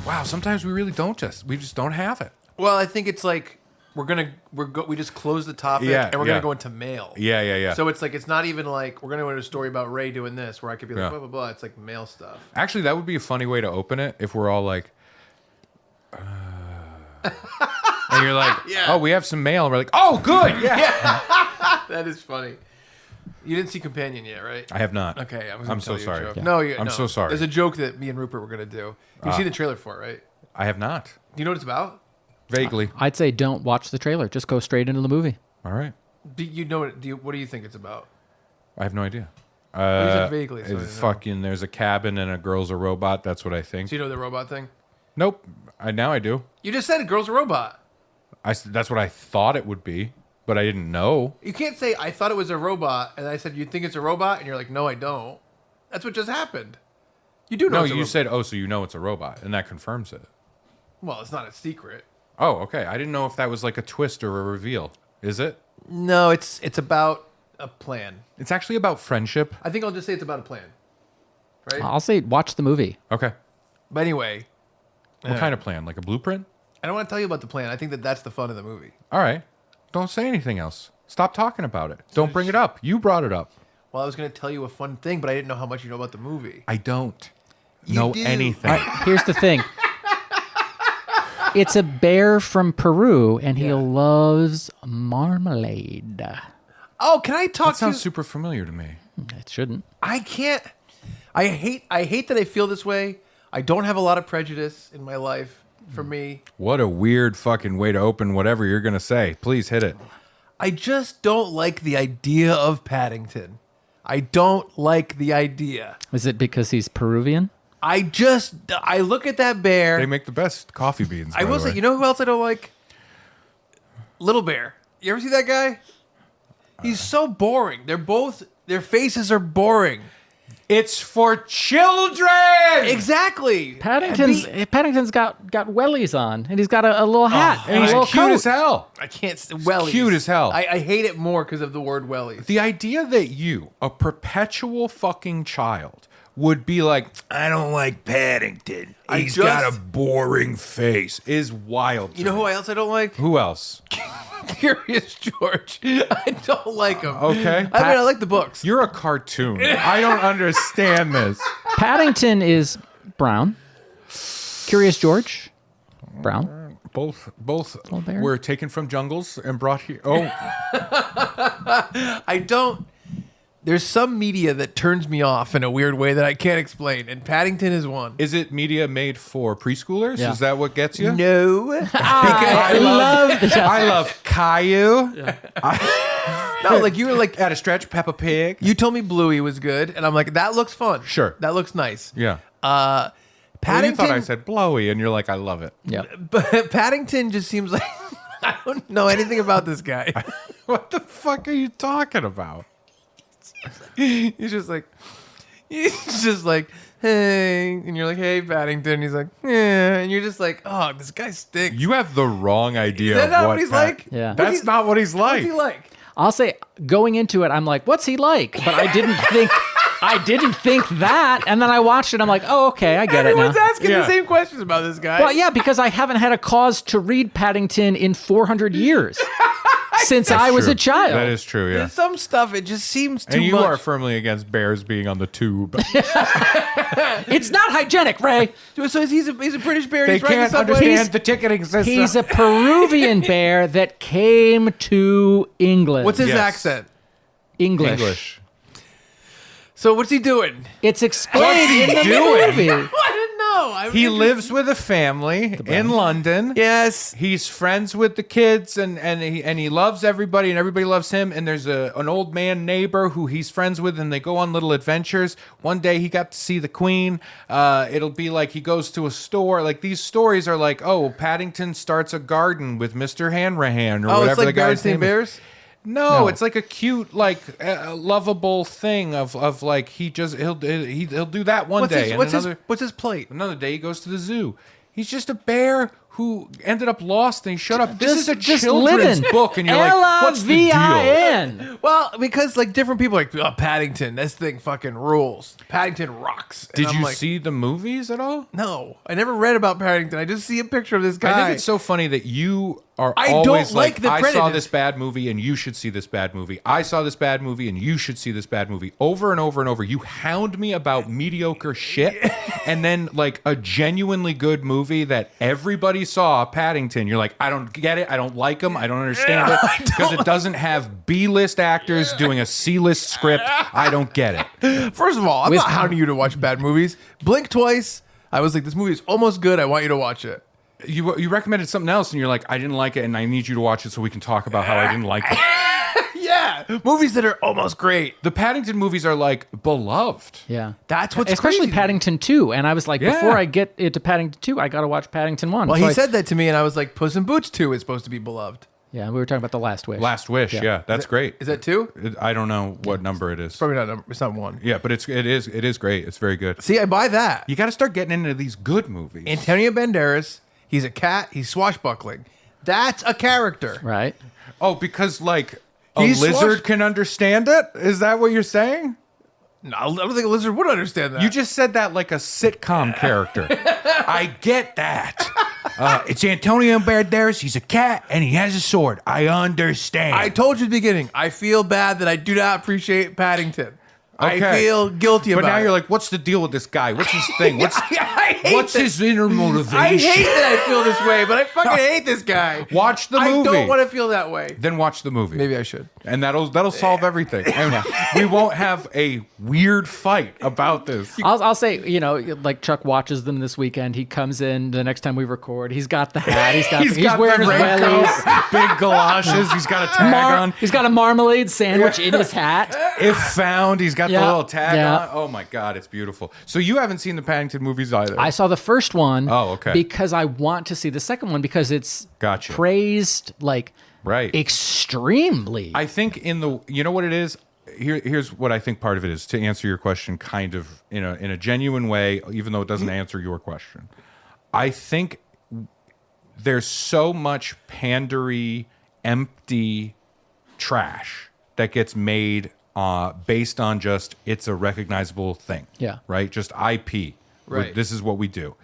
Wow, sometimes we just don't have it. Well, I think it's like we just close the topic and we're gonna go into mail. Yeah. So it's like it's not even like we're gonna go into a story about Ray doing this where I could be like blah blah blah. It's like mail stuff. Actually, that would be a funny way to open it if we're all like, and you're like, oh, we have some mail, and we're like, oh, good, yeah. That is funny. You didn't see Companion yet, right? I have not. Okay, I'm so sorry. Yeah. No, I'm so sorry. There's a joke that me and Rupert were gonna do. You've seen the trailer for it, right? I have not. Do you know what it's about? Vaguely. I'd say don't watch the trailer. Just go straight into the movie. All right. Do you know what? What do you think it's about? I have no idea. You said vaguely. So It's fucking. There's a cabin and a girl's a robot. That's what I think. Do you know the robot thing? Nope. Now I do. You just said a girl's a robot. That's what I thought it would be, but I didn't know. You can't say I thought it was a robot, and I said you think it's a robot, and you're like, no, I don't. That's what just happened. You do know. No, you said, oh, so you know it's a robot, and that confirms it. Well, it's not a secret. Oh, okay. I didn't know if that was like a twist or a reveal. Is it? No, it's about a plan. It's actually about friendship. I think I'll just say it's about a plan. Right? I'll say watch the movie. Okay. But anyway, What kind of plan? Like a blueprint? I don't want to tell you about the plan. I think that's the fun of the movie. All right. Don't say anything else. Stop talking about it. Don't bring it up. You brought it up. Well, I was going to tell you a fun thing, but I didn't know how much you know about the movie. I don't You know do. anything. All right, here's the thing. It's a bear from Peru, and he loves marmalade. Oh, can I talk That sounds to super familiar to me. It shouldn't. I can't. I hate that I feel this way. I don't have a lot of prejudice in my life. For me, What a weird fucking way to open whatever you're going to say. Please hit it. I just don't like the idea of Paddington. I don't like the idea. Is it because he's Peruvian? I look at that bear. They make the best coffee beans. I will say, you know who else I don't like? Little Bear. You ever see that guy? He's so boring. Their faces are boring. It's for children. Exactly. Paddington's got wellies on, and he's got a little hat and a He's little cute coat. as hell. I can't. Wellies. Cute as hell. I hate it more because of the word wellies. The idea that you, a perpetual fucking child, would be like, I don't like Paddington. He's got a boring face, is wild. You know who else I don't like? Who else? Curious George. I don't like him. Okay. I mean, I like the books. You're a cartoon. I don't understand this. Paddington is brown. Curious George, brown. Both bear? were taken from jungles and brought here. Oh, I don't. There's some media that turns me off in a weird way that I can't explain, and Paddington is one. is it media made for preschoolers? Yeah. Is that what gets you? No. I love Caillou. No, like you were like, At a stretch, Peppa Pig. you told me Bluey was good, and I'm like, that looks fun. Sure. That looks nice. Yeah. Paddington. Well, you thought I said blowy, and you're like, I love it. Yeah. But Paddington just seems like I don't know anything about this guy. What the fuck are you talking about? He's just like, hey, and you're like, hey, Paddington. He's like, yeah, and you're just like, oh, this guy stinks. You have the wrong idea. Is that of not what what he's Pat- like? Yeah. That's not what he's like. What's he like? I'll say going into it, I'm like, what's he like? But I didn't think that. And then I watched it. I'm like, oh, okay, I get Everyone's it now. asking Yeah. the same questions about this guy. Well, yeah, because I haven't had a cause to read Paddington in 400 years since I was True. a child. That is true, yeah. There's some stuff, it just seems too And you much. are firmly against bears being on the tube. It's not hygienic, Ray. So he's a British bear. They He's riding the can't subway. understand the ticketing system. He's a Peruvian bear that came to England. What's his Yes. accent? English. So what's he doing? It's explained in the movie. I didn't know. He lives with a family in London. Yes. He's friends with the kids, and he loves everybody, and everybody loves him. And there's an old man neighbor who he's friends with, and they go on little adventures. One day he got to see the Queen. It'll be like he goes to a store. Like these stories are like, oh, Paddington starts a garden with Mr. Hanrahan or Oh, whatever it's like the guy's Bears Named name is. Bears? No, it's like a cute, like lovable thing of like he'll do that one day. And What's his plate? Another day he goes to the zoo. He's just a bear who ended up lost and he shut up. This is a just children's living. book, and you're like, what's the deal? L-I-V-I-N. Well, because like different people are like, oh, Paddington, this thing fucking rules. Paddington rocks. And Did I'm you like, see the movies at all? No, I never read about Paddington. I just see a picture of this guy. I think it's so funny that you are I always don't like the I saw prejudice. this bad movie and you should see this bad movie. I saw this bad movie and you should see this bad movie. Over and over and over. You hound me about mediocre shit. And then like a genuinely good movie that everybody saw, Paddington, you're like, I don't get it. I don't like him. I don't understand it. Because it doesn't have B-list actors doing a C-list script. I don't get it. First of all, I'm not hounding you to watch bad movies. Blink twice. I was like, this movie is almost good. I want you to watch it. You recommended something else and you're like, I didn't like it and I need you to watch it so we can talk about how I didn't like it. Yeah, movies that are almost great. The Paddington movies are like beloved. Yeah. That's what's especially crazy. Paddington 2. And I was like, Yeah. before I get into Paddington 2, I got to watch Paddington 1. Well, So he I- said that to me, and I was like, Puss in Boots 2 is supposed to be beloved. Yeah, we were talking about The Last Wish. Last Wish, yeah, that's great. Is that 2? I don't know what number it is. Probably not. It's not 1. Yeah, but it is great. It's very good. See, I buy that. You got to start getting into these good movies. Antonio Banderas. He's a cat. He's swashbuckling. That's a character. Right? Oh, because like a He's lizard can understand it? Is that what you're saying? No, I don't think a lizard would understand that. You just said that like a sitcom character. I get that. It's Antonio Banderas. He's a cat and he has a sword. I understand. I told you at the beginning. I feel bad that I do not appreciate Paddington. I Okay. feel guilty but about it. now you're like, what's the deal with this guy? What's his thing? What's I hate what's this. his inner motivation? I hate that I feel this way, but I fucking hate this guy. Watch the I movie. don't want to feel that way. Then watch the movie. Maybe I should. And that'll solve everything. And we won't have a weird fight about this. I'll say, you know, like Chuck watches them this weekend. He comes in the next time we record. He's got the hat. He's wearing his wellies. big galoshes. He's got a tag on. He's got a marmalade sandwich in his hat. If found, he's got the Yeah. little tag Yeah. on. Oh my God, it's beautiful. So you haven't seen the Paddington movies either. I saw the first one. Oh, okay. Because I want to see the second one because it's Gotcha. praised like Right. extremely. I think you know what it is? Here's what I think part of it is, to answer your question kind of in a genuine way, even though it doesn't answer your question. I think there's so much pandery, empty trash that gets made based on just it's a recognizable thing. Yeah. Right? Just IP. Right. This is what we do.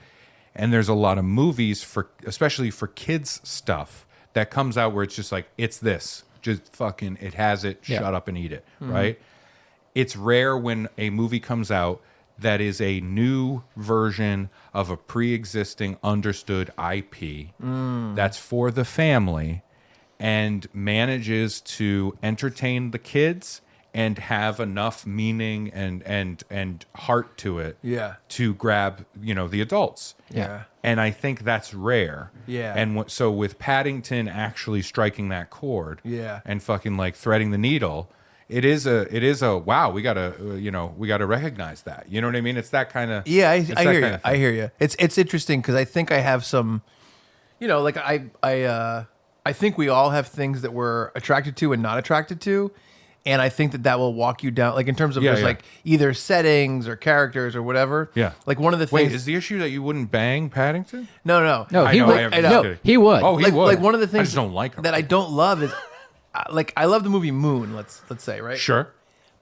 And there's a lot of movies especially for kids stuff that comes out where it's just like, it's this. Just fucking, it has it, Yeah. shut up and eat it, right? It's rare when a movie comes out that is a new version of a pre-existing understood IP that's for the family and manages to entertain the kids and have enough meaning and heart to it Yeah. to grab, the adults. Yeah. And I think that's rare. Yeah. And so with Paddington actually striking that chord, Yeah. and fucking like threading the needle, it is a wow. We gotta recognize that. You know what I mean? It's that kind of Yeah, I hear you. I hear you. It's interesting because I think I have some, like I think we all have things that we're attracted to and not attracted to, and I think that will walk you down, like in terms of Yeah, just yeah. like either settings or characters or whatever. Yeah. Like one of the Wait, things. is the issue that you wouldn't bang Paddington? No. No, I he know, would. I am just kidding. He would. Oh, he like, would. like one of the I things just don't like him. that I don't love is, like I love the movie Moon. Let's say, right. Sure.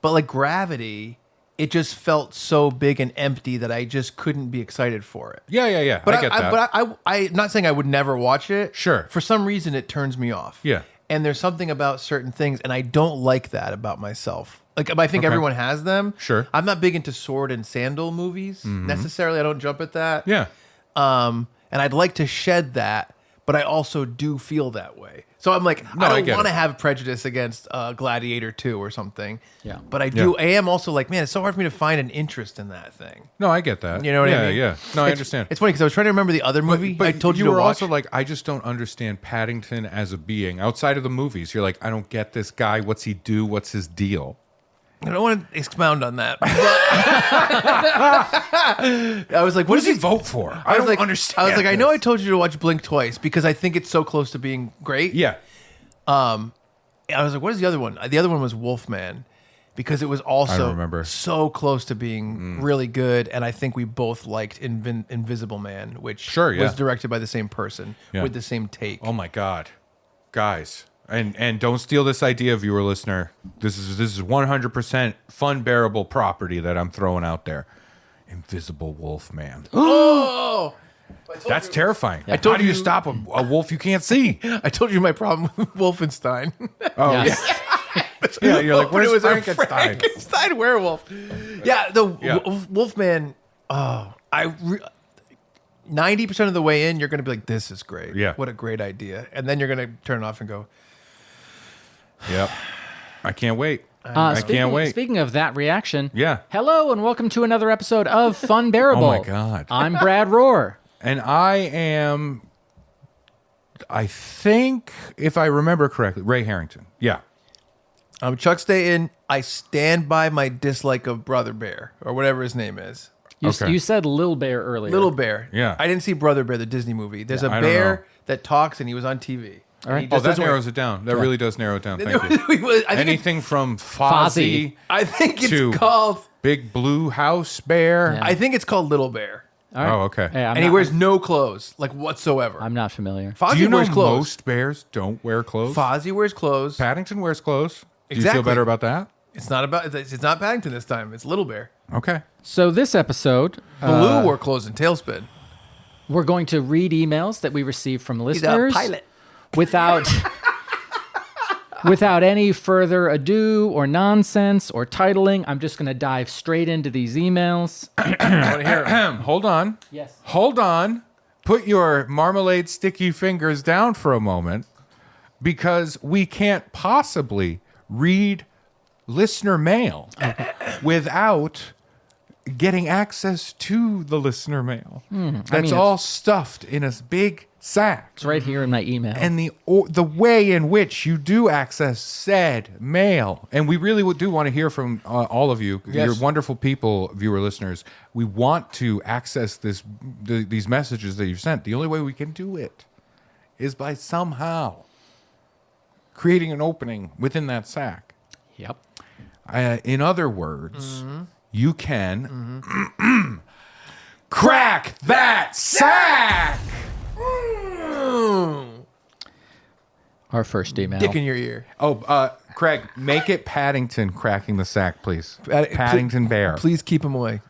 But like Gravity, it just felt so big and empty that I just couldn't be excited for it. Yeah. But I get that. I'm not saying I would never watch it. Sure. For some reason, it turns me off. Yeah. And there's something about certain things, and I don't like that about myself. Like, I think Okay. everyone has them. Sure. I'm not big into sword and sandal movies necessarily. I don't jump at that. Yeah. And I'd like to shed that, but I also do feel that way. So I'm like, No, I I don't get want to it. have prejudice against Gladiator 2 or something. Yeah. But I do. Yeah. I am also like, man, it's so hard for me to find an interest in that thing. No, I get that. You know what I mean? Yeah. No, I understand. It's funny because I was trying to remember the other movie But I told you you to were watch. also like, I just don't understand Paddington as a being outside of the movies. You're like, I don't get this guy. What's he do? What's his deal? I don't want to expound on that. I was like, What does he vote for? I don't like, understand. I was like, I know I this. told you to watch Blink twice because I think it's so close to being great. Yeah. I was like, what is the other one? The other one was Wolfman. because it was also remember. so close to being really good. And I think we both liked Invisible Man, which was directed by the same person with the same take. Oh my God, guys. And don't steal this idea, viewer listener. This is 100% Funbearable property that I'm throwing out there. Invisible Wolf Man. Oh! That's terrifying. I told How do you you- stop a wolf you can't see? I told you my problem with Wolfenstein. Oh, Yes. yeah. You're like, But it where's was Frankenstein? a Frankenstein werewolf. Yeah, Wolfman. Oh, 90% of the way in, you're going to be like, "This is great. Yeah. What a great idea," and then you're going to turn it off and go, Yep. I can't wait. I can't wait. Speaking of that reaction, Yeah. hello and welcome to another episode of Funbearable. Oh my God. I'm Brad Rohr. And I think, if I remember correctly, Ray Harrington. Yeah. "I'm Chuck Staten. I stand by my dislike of Brother Bear or whatever his name is." You said Lil Bear earlier. Little Bear. Yeah. I didn't see Brother Bear, the Disney movie. There's I a don't bear know. that talks, and he was on TV. All right. And he Oh, just that doesn't narrows it down. That really does narrow it down. Thank you. I think Anything from Fozzie, I think it's to called. Big Blue House Bear. Yeah. I think it's called Little Bear, All right. Oh, okay. Hey, and he wears no clothes, like whatsoever. I'm not familiar. Fozzie Do you know wears clothes. most bears don't wear clothes? Fozzie wears clothes. Paddington wears clothes. Do you Exactly. feel better about that? It's not Paddington this time. It's Little Bear. Okay. So this episode, Baloo wore clothes in Tailspin. we're going to read emails that we received from He's listeners a pilot. without any further ado or nonsense or titling. I'm just going to dive straight into these emails. I want to hear him. Hold on. Yes. Hold on. Put your marmalade sticky fingers down for a moment, because we can't possibly read listener mail without getting access to the listener mail. That's mean, all stuffed in a big sack. It's right here in my email. And the way in which you do access said mail, and we really do want to hear from all of you. Yes. You're wonderful people, viewer listeners. We want to access these messages that you've sent. The only way we can do it is by somehow creating an opening within that sack. Yep. In other words, you can crack that sack. Our first email. Dick in your ear. Oh, Craig, make it Paddington cracking the sack, please. Paddington Bear. Please keep him away.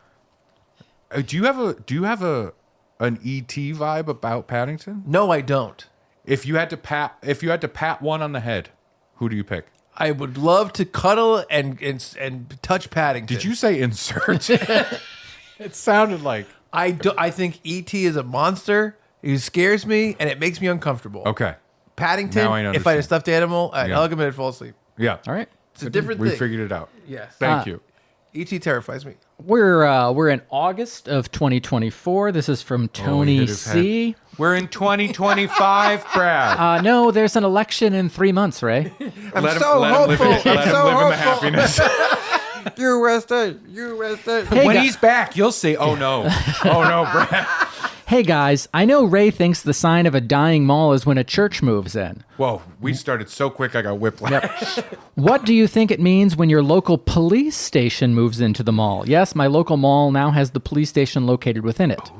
Do you have an ET vibe about Paddington? No, I don't. If you had to pat one on the head, who do you pick? I would love to cuddle and touch Paddington. Did you say insert? It sounded like. I think E.T. is a monster. He scares me, and it makes me uncomfortable. Okay. Paddington, Now I if I had a understand. stuffed animal, I'd Yeah. hug him and I'd fall asleep. Yeah. All right. It's a different We thing. figured it out. Yes. Thank you. E.T. terrifies me. We're in August of 2024. This is from he Tony hit his C. We're in 2025, Brad. No, there's an election in 3 months, Ray. I'm let so him live, hopeful. let him so live in the hopeful. happiness. USA. Hey, When gu- he's back, you'll see. Oh no. Oh no, Brad. Hey guys, I know Ray thinks the sign of a dying mall is when a church moves in. Whoa, we started so quick I got whiplash. What do you think it means when your local police station moves into the mall? Yes, my local mall now has the police station located within it.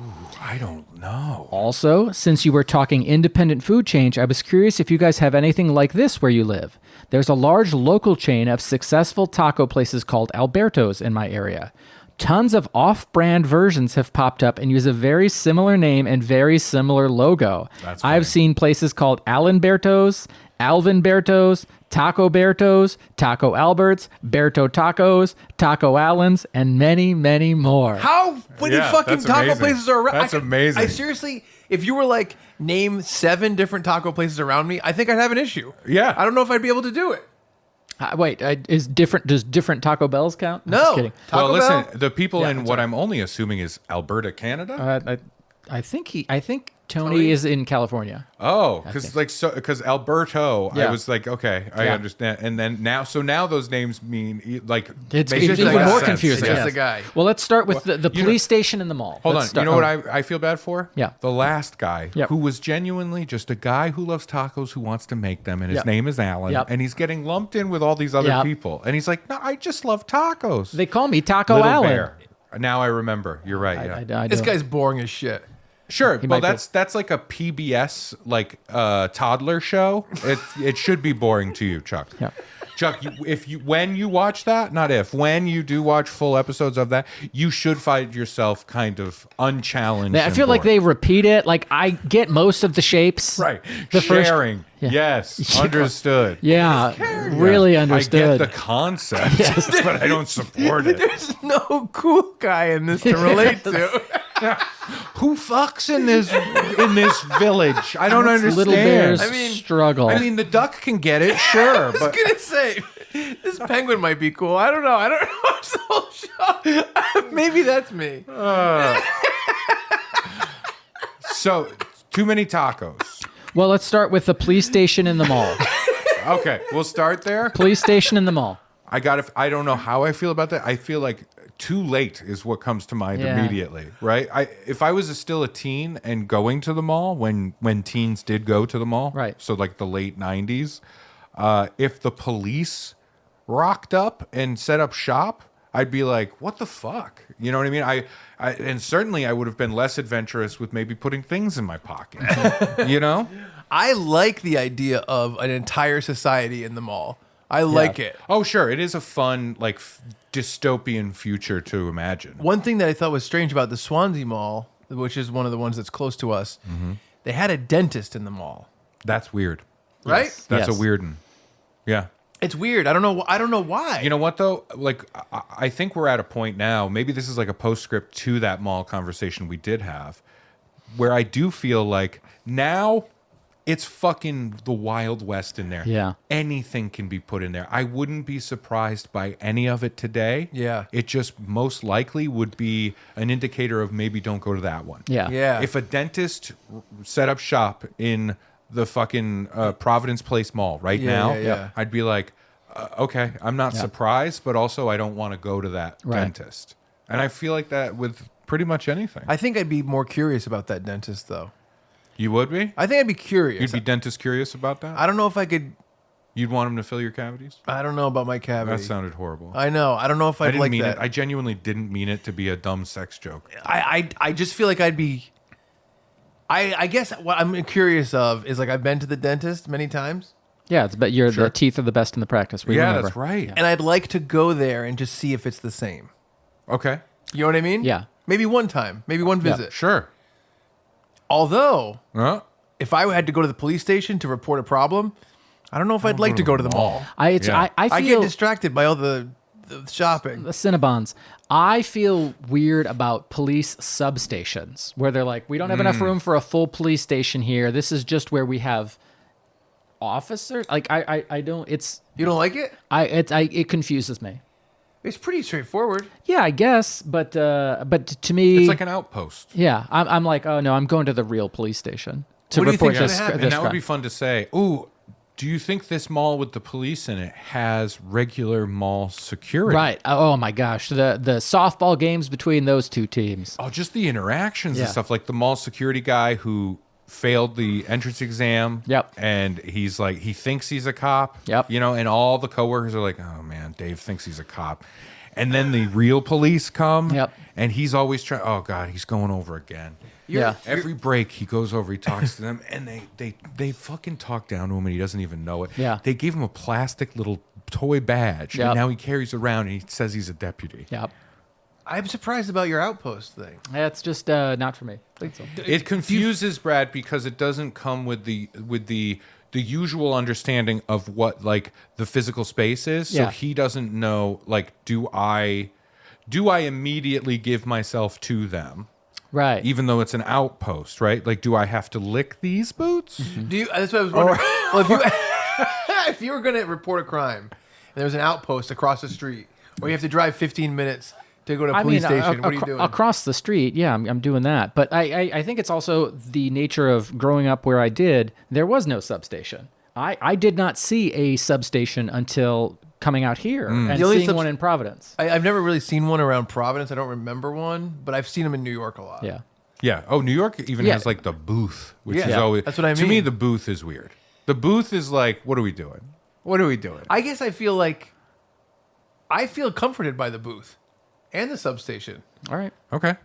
I don't know. Also, since you were talking independent food chain, I was curious if you guys have anything like this where you live. There's a large local chain of successful taco places called Alberto's in my area. Tons of off-brand versions have popped up and use a very similar name and very similar logo. That's funny. I've seen places called Alanberto's, Alvinberto's, Taco Berto's, Taco Albert's, Berto Tacos, Taco Allen's, and many, many more. How many Yeah, fucking that's taco amazing. places are around? That's amazing. I seriously, if you were like, name 7 different taco places around me, I think I'd have an issue. Yeah. I don't know if I'd be able to do it. Does different Taco Bells count? I'm No. just kidding. Taco Well, listen, Bell? the people Yeah, in that's what right. I'm only assuming is Alberta, Canada. I think Tony is in California. Oh, because Alberto, Yeah. I was like, okay, I Yeah. understand. And then now those names mean like It's make even less more sense. confusing. It's just yes. a guy. Well, let's start with the you know- police station in the mall. Hold Let's on. start- You know what I feel bad for? Yeah. The last guy Yep. who was genuinely just a guy who loves tacos who wants to make them, and his Yep. name is Alan, Yep. and he's getting lumped in with all these other Yep. people. And he's like, no, I just love tacos. They call me Taco Little Allen. Bear. Now I remember. You're right. Yeah. I This don't- guy's boring as shit. Sure. might Well, be. that's like a PBS toddler show. It should be boring to you, Chuck. Yeah. Chuck, when you watch that, when you do watch full episodes of that, you should find yourself kind of unchallenged. I feel like they repeat it. Like I get most of the shapes. right The first- sharing. Yes, understood. Yeah, really I understood. get the concept, but I don't support it. There's no cool guy in this to relate to. Who fucks in this village? I don't understand. Little bears I mean- struggle. I mean, the duck can get it, sure, I was but gonna say this penguin might be cool. I don't know. I don't watch the whole show. Maybe that's me. so too many tacos. well, let's start with the police station in the mall. Okay, we'll start there. Police station in the mall. I don't know how I feel about that. I feel like too late is what comes to mind Yeah. immediately, right? If I was still a teen and going to the mall when teens did go to the mall, Right. So like the late 90s, if the police rocked up and set up shop, I'd be like, what the fuck? You know what I mean? I and certainly I would have been less adventurous with maybe putting things in my pocket. You know? I like the idea of an entire society in the mall. I like it. Oh, sure. It is a fun, like, dystopian future to imagine. One thing that I thought was strange about the Swansea Mall, which is one of the ones that's close to us, they had a dentist in the mall, That's weird. right? Yes. That's a weird one. Yeah. It's weird. I don't know why. You know what, though? Like, I think we're at a point now, maybe this is like a postscript to that mall conversation we did have, where I do feel like now it's fucking the Wild West in there. Yeah. Anything can be put in there. I wouldn't be surprised by any of it today. Yeah. It just most likely would be an indicator of maybe don't go to that one. Yeah. Yeah. If a dentist set up shop in the fucking Providence Place Mall right now, yeah. I'd be like, okay, I'm not surprised, but also I don't want to go to that Right. dentist. And I feel like that with pretty much anything. I think I'd be more curious about that dentist, though. You would be? I think I'd be curious. You'd be dentist curious about that? I don't know if I could. You'd want him to fill your cavities? I don't know about my That cavity. sounded horrible. I know. I don't know if I I'd didn't like mean that. it. I genuinely didn't mean it to be a dumb sex joke. I just feel like I'd be. I guess what I'm curious of is like I've been to the dentist many times, Yeah, it's but the teeth are the best in the practice. We Yeah, remember. that's right. and I'd like to go there and just see if it's the same. Okay. You know what I mean? Yeah. Maybe one time, maybe one visit. Sure. Although, Huh? if I had to go to the police station to report a problem, I don't know if I'd like to go to the mall. I Yeah. I I feel get distracted by all the shopping. the Cinnabons. I feel weird about police substations where they're like, we don't have enough room for a full police station here. This is just where we have officers. Like I don't. You don't like it? It confuses me. It's pretty straightforward. Yeah, I guess, but to me, It's like an outpost. yeah, I'm like, oh no, I'm going to the real police station to What do you report think's this. gonna happen? this And that would crime. be fun to say. Ooh, do you think this mall with the police in it has regular mall security? Right. Oh my gosh, the softball games between those two teams. Oh, just the interactions Yeah. and stuff. Like the mall security guy who failed the entrance exam. Yep. And he's like, he thinks he's a cop. Yep. You know, and all the coworkers are like, oh man, Dave thinks he's a cop. And then the real police come. Yep. And he's always trying, oh God, he's going over again. Yeah. Every break he goes over, he talks to them, and they fucking talk down to him, and he doesn't even know it. Yeah. They gave him a plastic little toy badge, Yep. and now he carries around, and he says he's a deputy. Yep. I'm surprised about your outpost thing. That's just not for me. It confuses Brad because it doesn't come with the usual understanding of what like the physical space is. So Yeah. he doesn't know like do I immediately give myself to them? Right. Even though it's an outpost, right? Like, do I have to lick these boots? Do you? That's what I was wondering. Well, if you if you were going to report a crime and there was an outpost across the street, or you have to drive 15 minutes to go to a police station? What are you doing? Across the street, yeah, I'm doing that. But I think it's also the nature of growing up where I did. There was no substation. I did not see a substation until coming out here and seeing one in Providence. I've never really seen one around Providence. I don't remember one, but I've seen them in New York a lot. Yeah. Yeah. Oh, New York even has like the booth, which is always. That's what I mean. To me, the booth is weird. The booth is like, what are we doing? What are we doing? I guess I feel comforted by the booth and the substation. All right. Okay.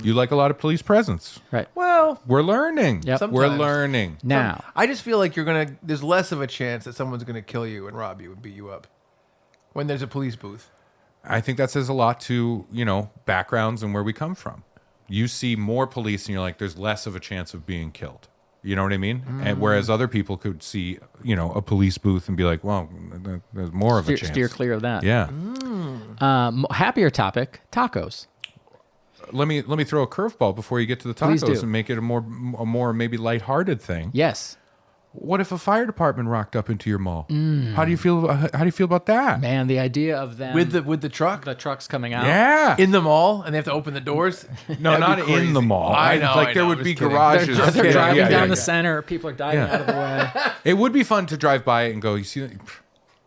You like a lot of police presence. Right. Well, We're learning. Yep. We're Sometimes. learning. Now, I just feel like there's less of a chance that someone's gonna kill you and rob you and beat you up when there's a police booth. I think that says a lot to, backgrounds and where we come from. You see more police and you're like, there's less of a chance of being killed. You know what I mean? And whereas other people could see, a police booth and be like, well, there's more of a chance. steer clear of that. Yeah. Happier topic, tacos. Let me throw a curveball before you get to the Please tacos do. and make it a more maybe lighthearted thing. Yes. What if a fire department rocked up into your mall? How do you feel? How do you feel about that? Man, the idea of them With the truck the trucks coming out. Yeah. in the mall and they have to open the doors. No, not That'd be in the crazy. mall. I know. Like I there know, would I'm be just kidding. garages. They're driving Yeah, down yeah, the yeah. center. People are diving out of the way. It would be fun to drive by it and go, you see,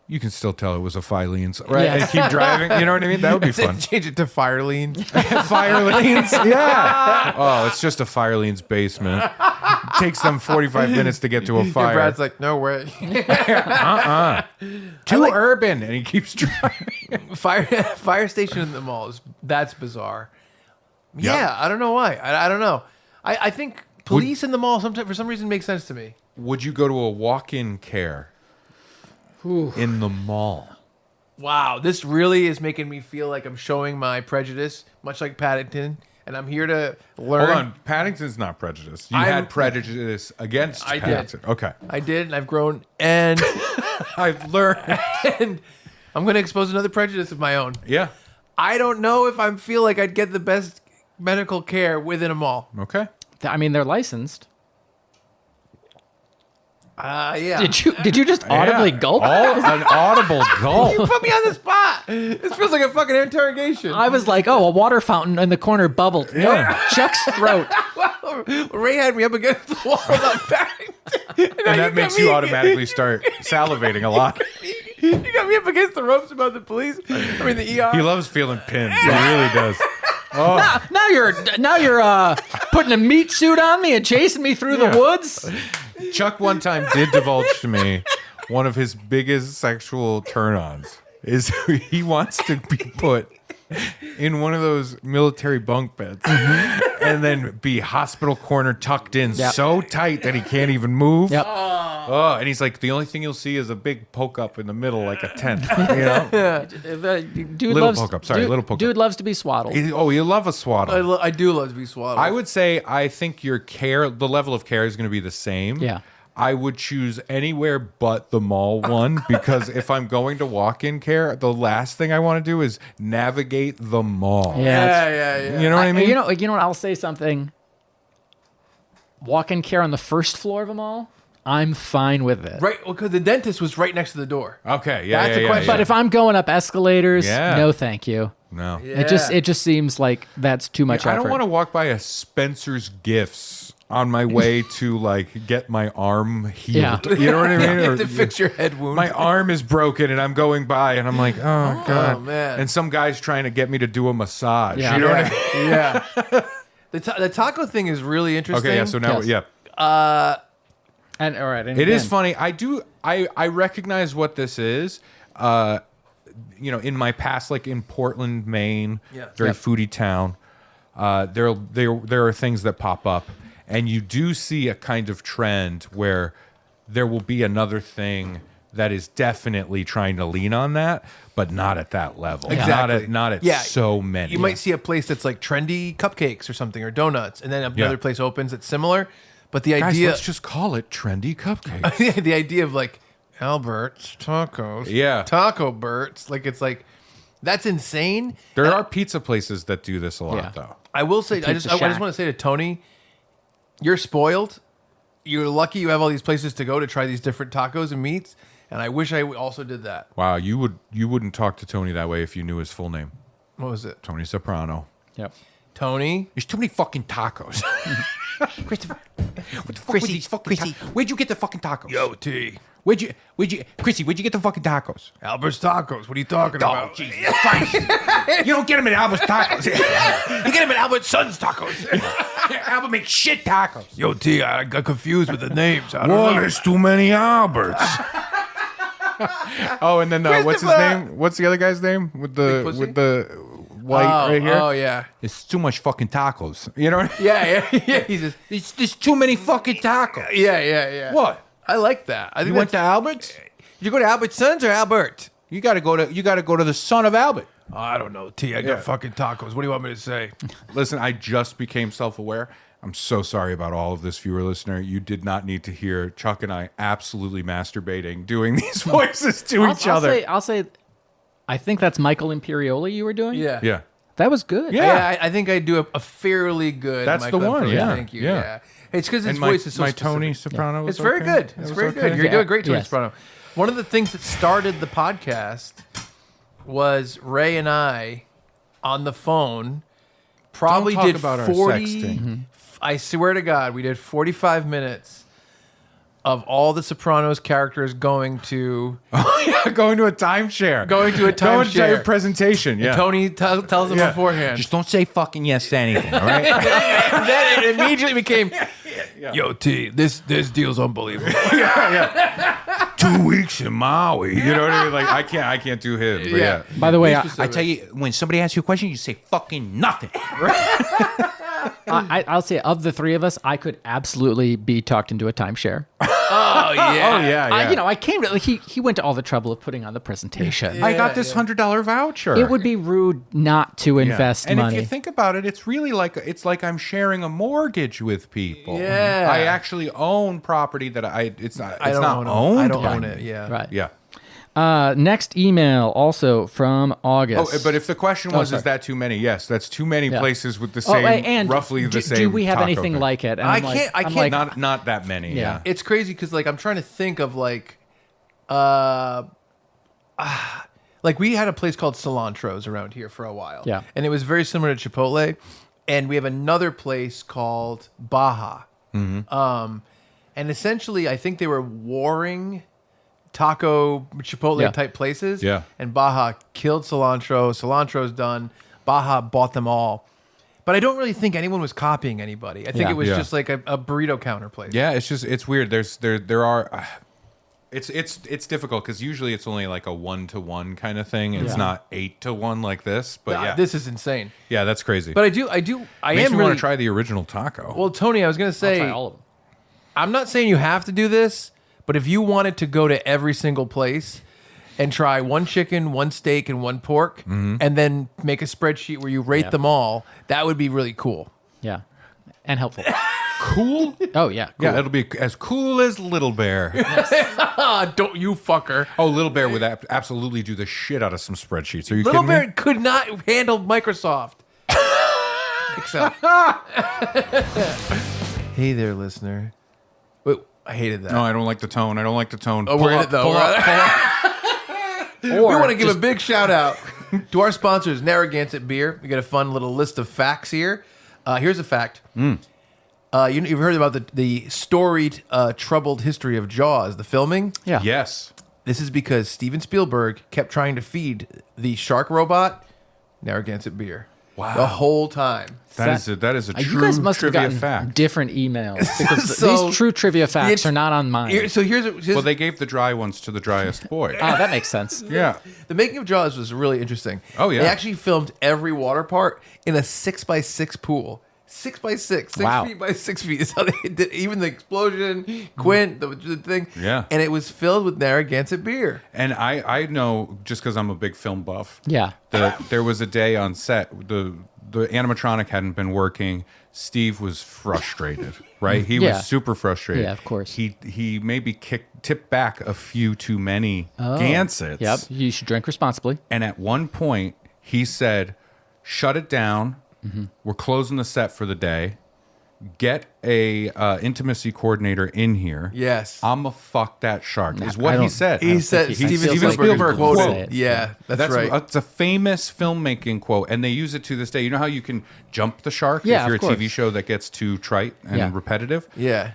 you can still tell it was a Filene's, right? Yes. And keep driving. You know what I mean? That would be fun. Change it to fire lean. Firelene's, yeah. Oh, it's just a Firelene's basement. It takes them 45 minutes to get to a fire. Brad's like, no way. Too urban, and he keeps driving. Fire station in the mall that's bizarre. Yeah, I don't know why. I don't know. I think police in the mall sometimes for some reason makes sense to me. Would you go to a walk-in care in the mall? Wow, this really is making me feel like I'm showing my prejudice, much like Paddington, and I'm here to learn. Hold on, Paddington's not prejudiced. You had prejudice against I did. Paddington. Okay, I did, and I've grown, and I've learned. and I'm going to expose another prejudice of my own. Yeah. I don't know if I feel like I'd get the best medical care within a mall. Okay. I mean, they're licensed. Yeah. Did you just audibly gulp? An audible gulp. You put me on the spot. This feels like a fucking interrogation. I was like, oh, a water fountain in the corner bubbled. No, Chuck's throat. Ray had me up against the wall about Paddington. And that makes you automatically start salivating a lot. You got me up against the ropes about the police. I mean, the ER. He loves feeling pinned. He really does. Now you're putting a meat suit on me and chasing me through the woods. Chuck one time did divulge to me one of his biggest sexual turn-ons is he wants to be put in one of those military bunk beds and then be hospital corner tucked in so tight that he can't even move. Yep. Oh, and he's like, the only thing you'll see is a big poke up in the middle, like a tent. You know? Dude Little loves poke up. Sorry, little poke Dude up. loves to be swaddled. You love a swaddle. I do love to be swaddled. I would say I think your care, the level of care is going to be the same. Yeah. I would choose anywhere but the mall one because if I'm going to walk-in care, the last thing I want to do is navigate the mall. Yeah. You know what I mean? You know what? I'll say something. Walk-in care on the first floor of a mall. I'm fine with it. Right, well, because the dentist was right next to the door. Okay, yeah, That's a question. But if I'm going up escalators, Yeah. no, thank you. no. Yeah. It just seems like that's too much I effort. don't want to walk by a Spencer's Gifts on my way to like get my arm healed. Yeah. You know what I mean? You Or- have to fix your head wound. my arm is broken and I'm going by and I'm like, oh God. man. And some guy's trying to get me to do a massage. Yeah. You know what I mean? Yeah. The taco thing is really interesting. Okay, yeah, so now, Yes. yeah. And all right, and It is again, funny. I recognize what this is. In my past, like in Portland, Maine, Yeah. very Yep. foodie town. There are things that pop up, and you do see a kind of trend where there will be another thing that is definitely trying to lean on that, but not at that level. Exactly. Not at so many. You might see a place that's like trendy cupcakes or something or donuts, and then another place opens that's similar. But the Guys, idea, let's just call it trendy cupcakes. the idea of like Albert's tacos, Yeah. Taco Bert's, like it's like that's insane. There are pizza places that do this a lot, Yeah. though. I will say, I Pizza just Shack. want to say to Tony, you're spoiled. You're lucky you have all these places to go to try these different tacos and meats. And I wish I also did that. Wow, you wouldn't talk to Tony that way if you knew his full name. What was it? Tony Soprano. Yep. Tony. There's too many fucking tacos. Christopher. What the fuck with these fucking tacos? Where'd you get the fucking tacos? Yo, T. Chrissy, where'd you get the fucking tacos? Albert's Tacos. What are you talking Oh, about? Jesus Christ. You don't get them at Albert's Tacos. You get him at Albert's Son's Tacos. Albert makes shit tacos. Yo, T, I got confused with the names. I don't know. there's too many Alberts. Oh, and then what's his Christopher! name? What's the other guy's name with the pussy? white right here? Oh, yeah. It's too much fucking tacos. You know what I mean? Yeah. He's just, There's too many fucking tacos. yeah. What? I like that. I think You went to that's- Albert's? Did you go to Albert's Son's or Albert? You gotta go to the son of Albert. Oh, I don't know, T. I got Yeah. fucking tacos. What do you want me to say? Listen, I just became self-aware. I'm so sorry about all of this, viewer listener. You did not need to hear Chuck and I absolutely masturbating, doing these voices to each other. I'll say, I think that's Michael Imperioli you were doing. Yeah. That was good. Yeah. I think I do a fairly good. That's the Michael one, Imperioli. yeah, Thank you. yeah. Yeah. It's because his And my voice is so my specific. Tony Soprano was It's very okay? good. That It's was very okay? good. You're Yeah. doing great, Tony Yes. Soprano. One of the things that started the podcast was Ray and I on the phone probably Don't talk did about our 40. sexting. I swear to God, we did 45 minutes of all the Sopranos characters going to. Going to a timeshare. Going to a Going to timeshare. a presentation. Yeah. Tony tells them Yeah. beforehand. Just don't say fucking yes to anything, all right? And then it immediately became, yo, T, this deal's unbelievable. 2 weeks in Maui. You know what I mean? Like I can't do him. But yeah. By the way, I tell you, when somebody asks you a question, you say fucking nothing. I'll say of the three of us, I could absolutely be talked into a timeshare. Oh, yeah. Oh yeah. I came to he went to all the trouble of putting on the presentation. I got this $100 voucher. It would be rude not to Yeah. invest and money. if you think about it, it's really like I'm sharing a mortgage with people. Yeah. I actually own property that it's not I don't not own owned. it. I don't by own me. it. Yeah. right. Yeah. Next email also from August. Oh, but if the question was, sorry. is that too many? Yes, that's too many Yeah. places with the same, and roughly the same. Do we have taco anything thing. like it? And I I'm like- can't- I I'm can't- like, Not that many. Yeah. Yeah. It's crazy because, like, I'm trying to think of, like we had a place called Cilantro's around here for a while. Yeah. And it was very similar to Chipotle. And we have another place called Baja. And essentially, I think they were warring taco Chipotle Yeah. type places. Yeah. And Baja killed Cilantro. Cilantro's done. Baja bought them all. But I don't really think anyone was copying anybody. I think Yeah. it was Yeah. just like a burrito counter place. Yeah, it's weird. There are. It's difficult because usually it's only like a 1-to-1 kind of thing. It's Yeah. not 8-to-1 like this. But yeah, This is insane. yeah, that's crazy. But I Makes am me really want to try the original taco. Well, Tony, I was gonna I'll say, try all of them. I'm not saying you have to do this, but if you wanted to go to every single place and try one chicken, one steak, and one pork, and then make a spreadsheet where you rate Yeah. them all, that would be really cool. Yeah, and helpful. cool. Oh yeah, cool. Yeah, it'll be as cool as Little Bear. Don't you fucker. Oh, Little Bear would absolutely do the shit out of some spreadsheets. Are you Little kidding Bear me? could not handle Microsoft. Excel. Hey there, listener. Wait, I hated that. No, I don't like the tone. I don't like the tone. Oh, we're in it, though. Pull up, pull up. We want to give a big shout out to our sponsors, Narragansett Beer. We got a fun little list of facts here. Here's a fact. You've heard about the storied, troubled history of Jaws, the filming? Yeah. Yes. This is because Steven Spielberg kept trying to feed the shark robot Narragansett Beer. Wow. The whole time. That is a true You guys must have trivia gotten fact. different emails because So, these true trivia facts it's- are not on mine. Here's Well, they gave the dry ones to the driest boy. Oh, that makes sense. Yeah. the making of Jaws was really interesting. Oh, yeah. They actually filmed every water part in a 6x6 pool. 6x6, 6 Wow. feet by 6 feet is how they did even the explosion, Quint, the thing. Yeah. And it was filled with Narragansett beer. And I know, just because I'm a big film buff, Yeah. that there was a day on set, the animatronic hadn't been working. Steve was frustrated, right? He Yeah. was super frustrated. Yeah, of course. He maybe tipped back a few too many Gansets. Yep. You should drink responsibly. And at one point, he said, "Shut it down. We're closing the set for the day. get a intimacy coordinator in here. Yes. I'ma fuck that shark. Is I what he don't- said. He said Steven Steven Spielberg quote quoted. it. Yeah, that's right. It's a famous filmmaking quote, and they use it to this day. You know how you can jump the shark Yeah, if you're a of course. TV show that gets too trite and Yeah. repetitive? Yeah.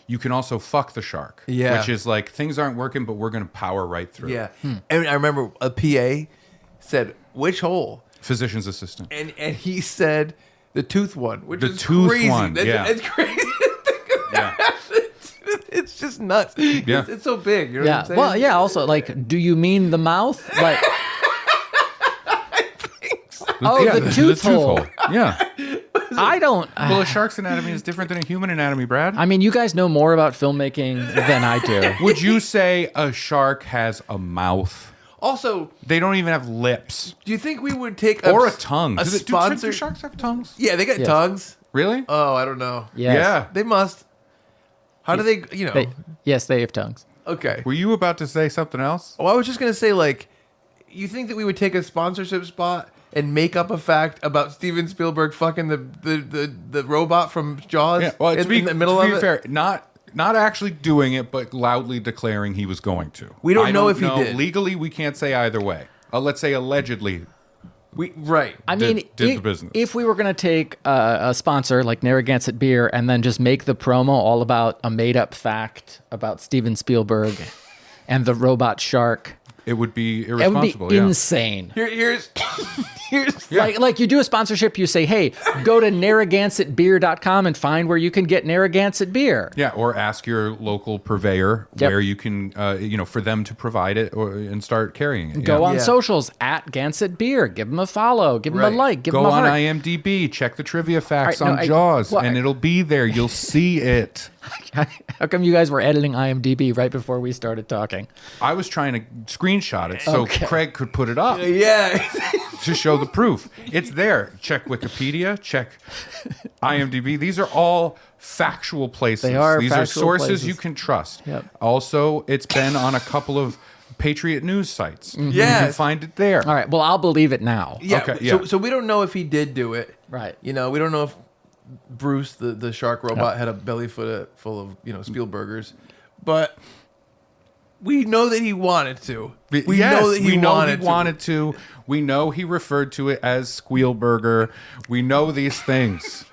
You can also fuck the shark. Yeah. Which is like, things aren't working, but we're going to power right through. Yeah. And I remember a PA said, "Which hole?" Physician's assistant. And he said the tooth one, which The is tooth crazy. one, That's, yeah. It's crazy to think of Yeah. that. It's just nuts. Yeah. It's so big. You know what Yeah. I'm saying? Well, yeah. Also, like, do you mean the mouth? Like, oh, Yeah, the tooth hole. Yeah. I don't. Well, a shark's anatomy is different than a human anatomy, Brad. I mean, you guys know more about filmmaking than I do. Would you say a shark has a mouth? Also, They don't even have lips. do you think we would take Or a tongue. A Do sponsor? sharks have tongues? Yeah, they got Yes. tongues. Really? Oh, I don't know. Yes. Yeah. They must. How do they? You know. Yes, they have tongues. Okay. Were you about to say something else? Well, I was just gonna say, like, you think that we would take a sponsorship spot and make up a fact about Steven Spielberg fucking the robot from Jaws Yeah. Well, in the middle to of be it? fair, not actually doing it, but loudly declaring he was going to. We don't I know if he did. Legally, we can't say either way. Let's say allegedly. Right. I Did- mean, did the business. if we were going to take a sponsor like Narragansett Beer and then just make the promo all about a made-up fact about Steven Spielberg and the robot shark, It would be it would irresponsible. be yeah. insane. Here's Like you do a sponsorship, you say, hey, go to narragansettbeer.com and find where you can get Narragansett beer. Yeah, or ask your local purveyor Yep. where you can, for them to provide it and start carrying it. Go yeah. on Yeah. socials at Gansett Beer. Give them a follow. Give them Right. a like. Give Go them a on heart. IMDb, check the trivia facts All right, on no, Jaws, well, and it'll be there. You'll see it. How come you guys were editing IMDb right before we started talking? I was trying to screenshot it so Okay. Craig could put it up yeah. to show the proof. It's there. Check Wikipedia, check IMDb. These are all factual places. They are These are factual sources places. you can trust. Yep. Also, it's been on a couple of Patriot news sites. You can Yes. find it there. All right. Well, I'll believe it now. Yeah. Okay, So, yeah. so we don't know if he did do it. Right. You know, we don't know if Bruce, the shark robot, had a belly full of Spielbergers, but we know that he wanted to. We Yes, know that he wanted to. We know he referred to it as Squealburger. We know these things.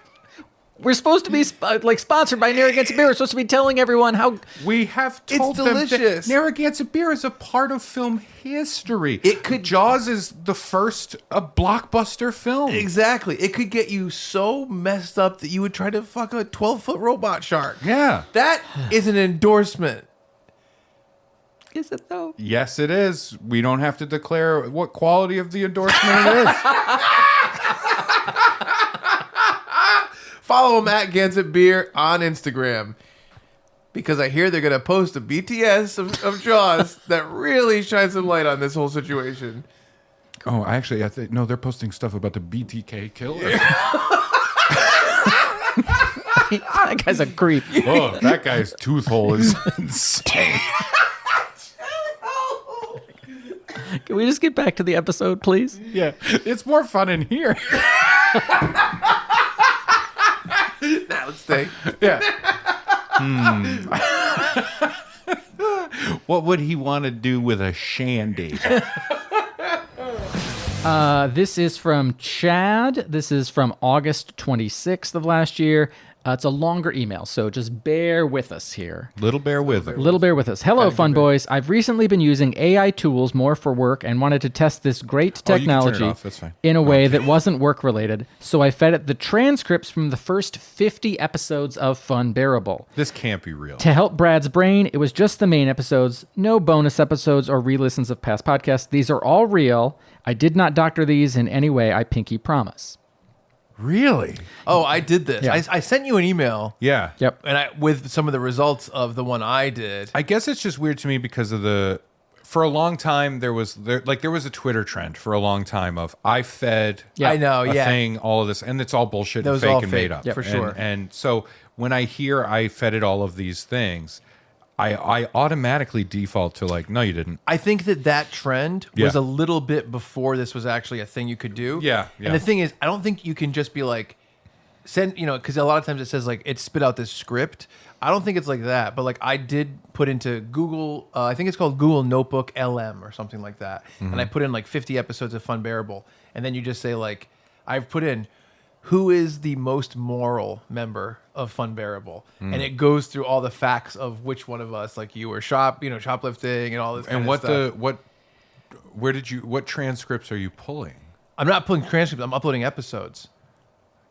We're supposed to be sponsored by Narragansett Beer. We're supposed to be telling everyone how. We have told them delicious. that Narragansett Beer is a part of film history. Jaws is the first blockbuster film. Exactly. It could get you so messed up that you would try to fuck a 12-foot robot shark. Yeah. That is an endorsement. Is it though? Yes, it is. We don't have to declare what quality of the endorsement it is. Follow him at Gansett Beer on Instagram. Because I hear they're going to post a BTS of Jaws that really shines some light on this whole situation. Oh, actually, I think no, they're posting stuff about the BTK killer. That guy's a creep. Oh, that guy's tooth hole is insane. Can we just get back to the episode, please? Yeah, it's more fun in here. Now let's stay. Yeah. What would he want to do with a shandy? This is from Chad. This is from August 26th of last year. It's a longer email, so just bear with us here. Little bear with it. Little bear with us. Hello, fun boys. I've recently been using AI tools more for work and wanted to test this great Oh, you can turn it technology off. That's fine. in a way that wasn't work related. So I fed it the transcripts from the first 50 episodes of Funbearable. This can't be real. To help Brad's brain, it was just the main episodes, no bonus episodes or re-listens of past podcasts. These are all real. I did not doctor these in any way, I pinky promise. Really? Oh, I did this. Yeah. I sent you an email. Yeah. Yep. And with some of the results of the one I did. I guess it's just weird to me because of for a long time there was a Twitter trend for a long time of I fed Yeah. I know, a yeah. thing, all of this, and it's all bullshit That and was fake all and fake, made up. yeah, for sure. And so when I hear I fed it all of these things, I automatically default to like, no, you didn't. I think that trend was Yeah. a little bit before this was actually a thing you could do. Yeah, yeah. And the thing is, I don't think you can just be like, send, because a lot of times it says like it spit out this script. I don't think it's like that, but like I did put into Google, I think it's called Google Notebook LM or something like that. And I put in like 50 episodes of Funbearable. And then you just say like, I've put in who is the most moral member of Funbearable, and it goes through all the facts of which one of us, like you were shoplifting and all this. And kind of stuff. What transcripts are you pulling? I'm not pulling transcripts. I'm uploading episodes.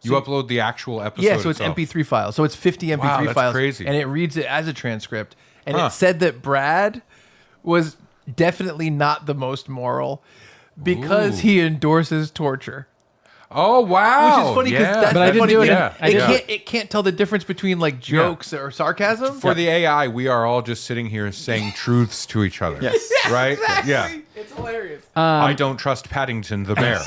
You upload the actual episode. Yeah, so it's itself. MP3 files. So it's 50 MP3 Wow, that's files. crazy. And it reads it as a transcript. And Huh. it said that Brad was definitely not the most moral because Ooh. he endorses torture. Oh wow! Which is funny because that's But I the didn't funny do it. thing. It can't tell the difference between like jokes or sarcasm. For the AI, we are all just sitting here saying truths to each other. Yes. Right? Exactly. Yeah. It's hilarious. I don't trust Paddington the bear.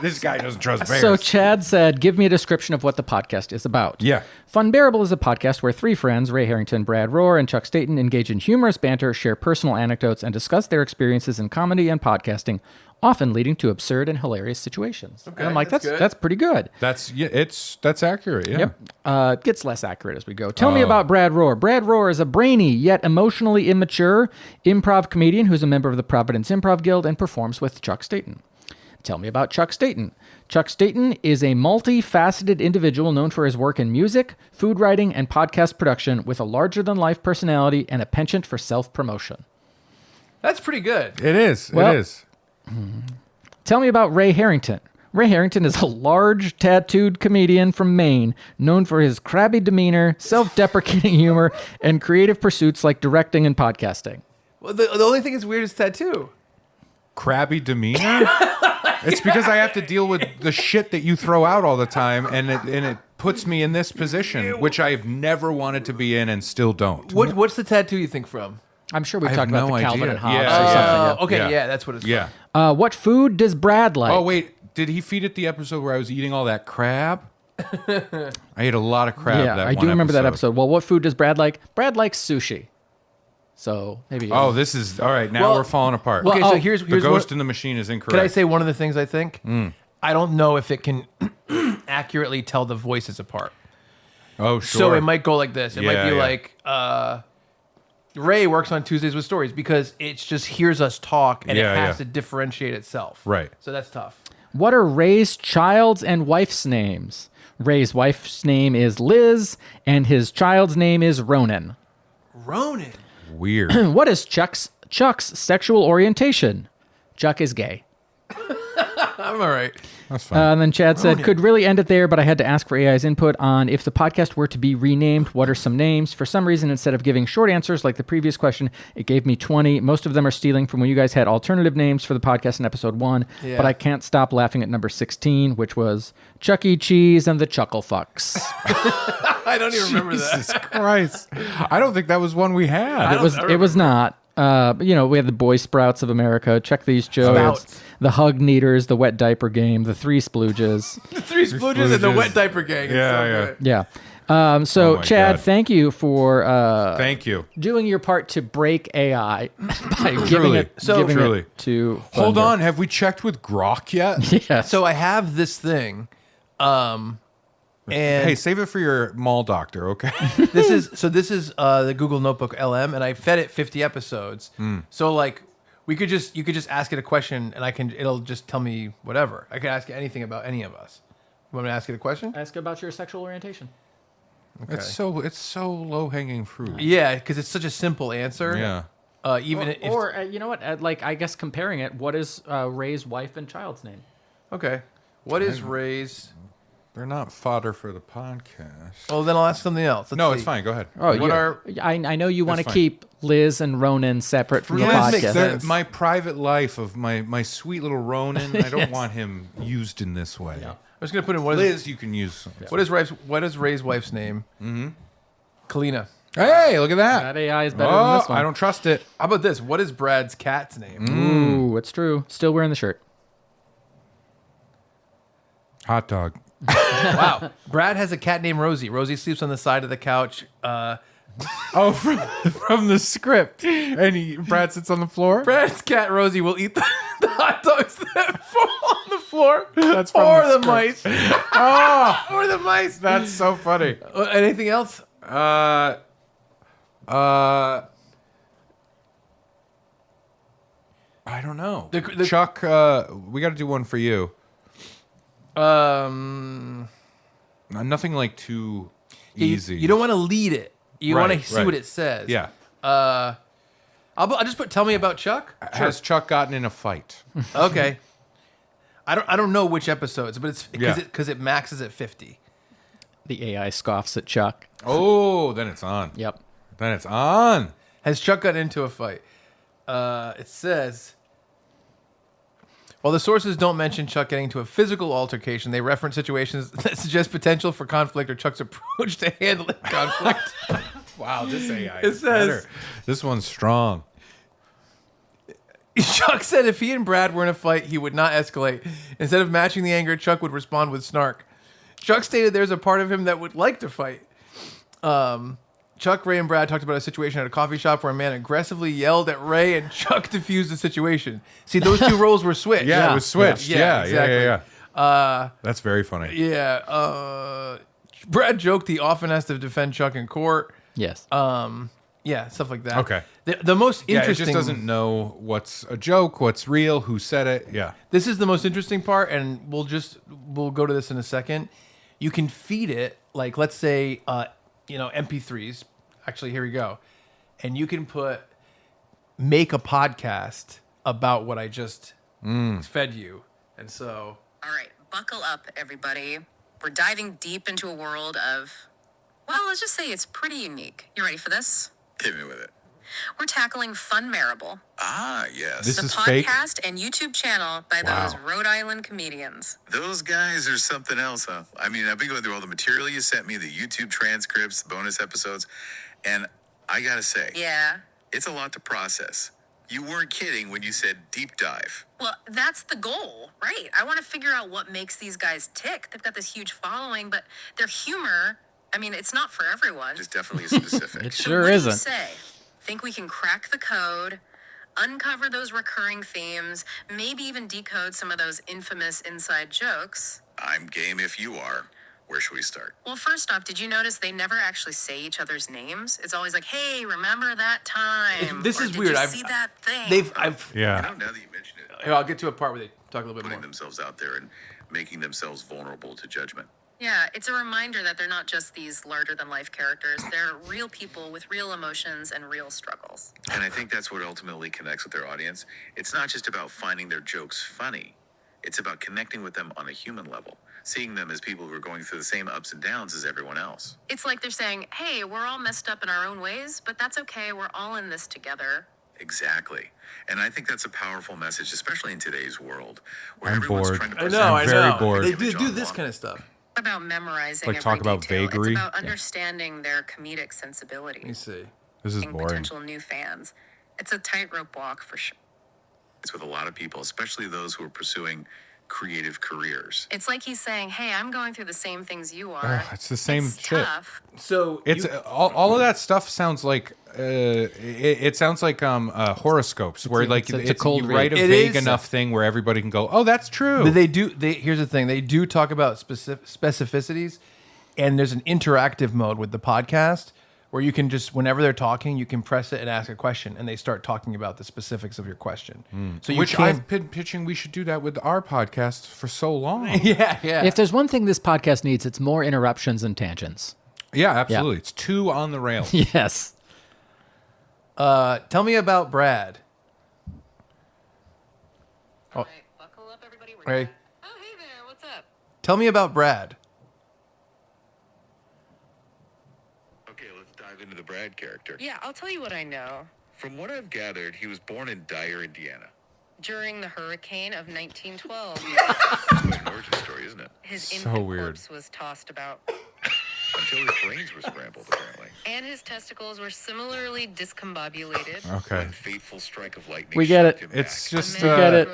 This guy doesn't trust bears. So Chad said, give me a description of what the podcast is about. Yeah. Funbearable is a podcast where three friends, Ray Harrington, Brad Rohr, and Chuck Staten, engage in humorous banter, share personal anecdotes, and discuss their experiences in comedy and podcasting, often leading to absurd and hilarious situations. Okay, And I'm like, that's good. that's pretty good. that's accurate. Yeah. Yep. It gets less accurate as we go. Tell me about Brad Rohr. Brad Rohr is a brainy yet emotionally immature improv comedian who's a member of the Providence Improv Guild and performs with Chuck Staten. Tell me about Chuck Staten. Chuck Staten is a multifaceted individual known for his work in music, food writing, and podcast production with a larger-than-life personality and a penchant for self-promotion. That's pretty good. It is. Well- it is. Tell me about Ray Harrington. Ray Harrington is a large, tattooed comedian from Maine, known for his crabby demeanor, self-deprecating humor, and creative pursuits like directing and podcasting. Well, the only thing that's weird is tattoo. Crabby demeanor? It's because I have to deal with the shit that you throw out all the time, and it puts me in this position, which I've never wanted to be in and still don't. What's the tattoo you think from? I'm sure we I talked have about no the Calvin idea. and Hobbes Yeah. or something. Okay, Yeah. yeah, that's what it's Yeah. from. What food does Brad like? Oh, wait. Did he feed it the episode where I was eating all that crab? I ate a lot of crab Yeah, that I one do remember that episode. Well, what food does Brad like? Brad likes sushi. So maybe. Oh, this is... All right, now Well- we're falling apart. Okay, Well, so oh, here's the ghost what, in the machine is incorrect. can I say one of the things I think? I don't know if it can accurately tell the voices apart. Oh, sure. So it might go like this. It might Yeah, be yeah. like, Ray works on Tuesdays with Stories because it just hears us talk and Yeah, it has yeah. to differentiate itself. Right. So that's tough. What are Ray's child's and wife's names? Ray's wife's name is Liz, and his child's name is Ronan. Ronan. Weird. What is Chuck's sexual orientation? Chuck is gay. I'm all right. That's fine. And then Chad said, could really end it there, but I had to ask for AI's input on if the podcast were to be renamed, what are some names? For some reason, instead of giving short answers like the previous question, it gave me 20. Most of them are stealing from when you guys had alternative names for the podcast in episode 1. Yeah. But I can't stop laughing at number 16, which was Chuck E. Cheese and the Chuckle Fucks. I don't even remember that. Jesus Christ. I don't think that was one we had. It was not. But, we had the Boy Sprouts of America. Check these jokes. Sprouts. The Hug Neaters, the Wet Diaper Game, the Three Splooges. The Three Splooges and the Splooges. Wet Diaper Gang. It's Yeah, so yeah. good. Yeah. So, Oh my Chad, God. thank you for Thank you. doing your part to break AI by giving Truly. it, So- giving Truly. it to Hold Thunder. on. Have we checked with Grok yet? Yes. So I have this thing. And Hey, save it for your mall doctor, okay? this is the Google Notebook LM, and I fed it 50 episodes. So like you could just ask it a question, and it'll just tell me whatever. I can ask it anything about any of us. You want me to ask it a question? Ask about your sexual orientation. Okay. It's so low hanging fruit. Yeah, because it's such a simple answer. Yeah. Even if Or you know what? I guess comparing it, what is Ray's wife and child's name? okay, what is Ray's? They're not fodder for the podcast. Well, then I'll ask something else. Let's No, see. it's fine. Go ahead. Oh, What yeah. are- I know you want to fine. keep Liz and Ronan separate from the Yeah, that makes podcast. sense. My private life of my sweet little Ronan, I don't want him used in this way. I'm just gonna put in what is Liz, you can use. what is Ray's wife's name? Mm-hmm. Kalina. Hey, look at that. That AI is better than this one. I don't trust it. How about this? What is Brad's cat's name? Ooh, it's true. Still wearing the shirt. Hot dog. Wow. Brad has a cat named Rosie. Rosie sleeps on the side of the couch. Oh, from the script. And Brad sits on the floor. Brad's cat Rosie will eat the hot dogs that fall on the floor. That's from or the the mice. Oh, Or the mice. that's so funny. Anything else? I don't know. The- Chuck, we got to do one for you. Nothing like too easy. You don't want to lead it. You want to see right. what it says. Yeah. I'll just put. Tell me about Chuck. Has Chuck gotten in a fight? Okay. I don't know which episodes, but it's Yeah. because it maxes at 50. The AI scoffs at Chuck. Oh, then it's on. Yep. Then it's on. Has Chuck gotten into a fight? It says, while the sources don't mention Chuck getting into a physical altercation, they reference situations that suggest potential for conflict or Chuck's approach to handling conflict. Wow, this AI It is says- better. This one's strong. Chuck said if he and Brad were in a fight, he would not escalate. Instead of matching the anger, Chuck would respond with snark. Chuck stated there's a part of him that would like to fight. Chuck, Ray, and Brad talked about a situation at a coffee shop where a man aggressively yelled at Ray and Chuck diffused the situation. See, those two roles were switched. Yeah, it was switched. Yeah, exactly. yeah. That's very funny. Yeah. Brad joked he often has to defend Chuck in court. Yes. Yeah, stuff like that. Okay. The most Yeah, it interesting. just doesn't know what's a joke, what's real, who said it. Yeah. This is the most interesting part, and we'll go to this in a second. You can feed it, like, let's say, MP3s. Actually, here we go. And you can make a podcast about what I just fed you. And so, All right, buckle up, everybody. We're diving deep into a world of, well, let's just say it's pretty unique. You ready for this? Hit me with it. We're tackling Funbearable, Ah, yes. This the is fake? podcast and YouTube channel by Wow. those Rhode Island comedians. Those guys are something else, huh? I mean, I've been going through all the material you sent me, the YouTube transcripts, the bonus episodes, and I gotta say, Yeah. it's a lot to process. You weren't kidding when you said deep dive. Well, that's the goal, right? I want to figure out what makes these guys tick. They've got this huge following, but their humor, I mean, it's not for everyone. Just definitely specific. It So sure what do you isn't. say? Think we can crack the code, uncover those recurring themes, maybe even decode some of those infamous inside jokes? I'm game if you are. Where should we start? Well, first off, did you notice they never actually say each other's names? It's always like, "Hey, remember that time?" This Or, is "Did weird. You I've- see that thing? Yeah. Now that you mention it, here, I'll get to a part where they talk a little bit putting more. themselves out there and making themselves vulnerable to judgment. Yeah, it's a reminder that they're not just these larger-than-life characters. They're real people with real emotions and real struggles. And I think that's what ultimately connects with their audience. It's not just about finding their jokes funny. It's about connecting with them on a human level, seeing them as people who are going through the same ups and downs as everyone else. It's like they're saying, "Hey, we're all messed up in our own ways, but that's okay. We're all in this together." Exactly. And I think that's a powerful message, especially in today's world, where I'm everyone's bored. trying to I present know, I'm I very know. bored. They image do this online. kind of stuff. About memorizing Like every talk about detail. vagary? It's about understanding their comedic sensibility. Let me see. This is and boring. potential new fans. It's a tightrope walk for sure. It's with a lot of people, especially those who are pursuing creative careers. It's like he's saying, "Hey, I'm going through the same things you are. Ugh, it's the same It's shit. tough." So It's all of that stuff sounds like it sounds like horoscopes where like it's a cold you write a read. It vague is. enough thing where everybody can go, oh, that's true. But here's the thing. They do talk about specificities, and there's an interactive mode with the podcast where you can just, whenever they're talking, you can press it and ask a question, and they start talking about the specifics of your question. So you Which can, I've been pitching we should do that with our podcast for so long. yeah. If there's one thing this podcast needs, it's more interruptions and tangents. Yeah, absolutely. It's too on the rail. Yes. Tell me about Brad. All right, buckle up, everybody. We're Hey. gonna- Oh, hey there. What's up? Tell me about Brad. Okay, let's dive into the Brad character. Yeah, I'll tell you what I know. From what I've gathered, he was born in Dyer, Indiana. During the hurricane of 1912, It's quite an origin story, isn't it? his So infant weird. corpse was tossed about. until his brains were scrambled, apparently. And his testicles were similarly discombobulated. Okay. When fateful strike of lightning We get shocked it. him It's back. just We get it.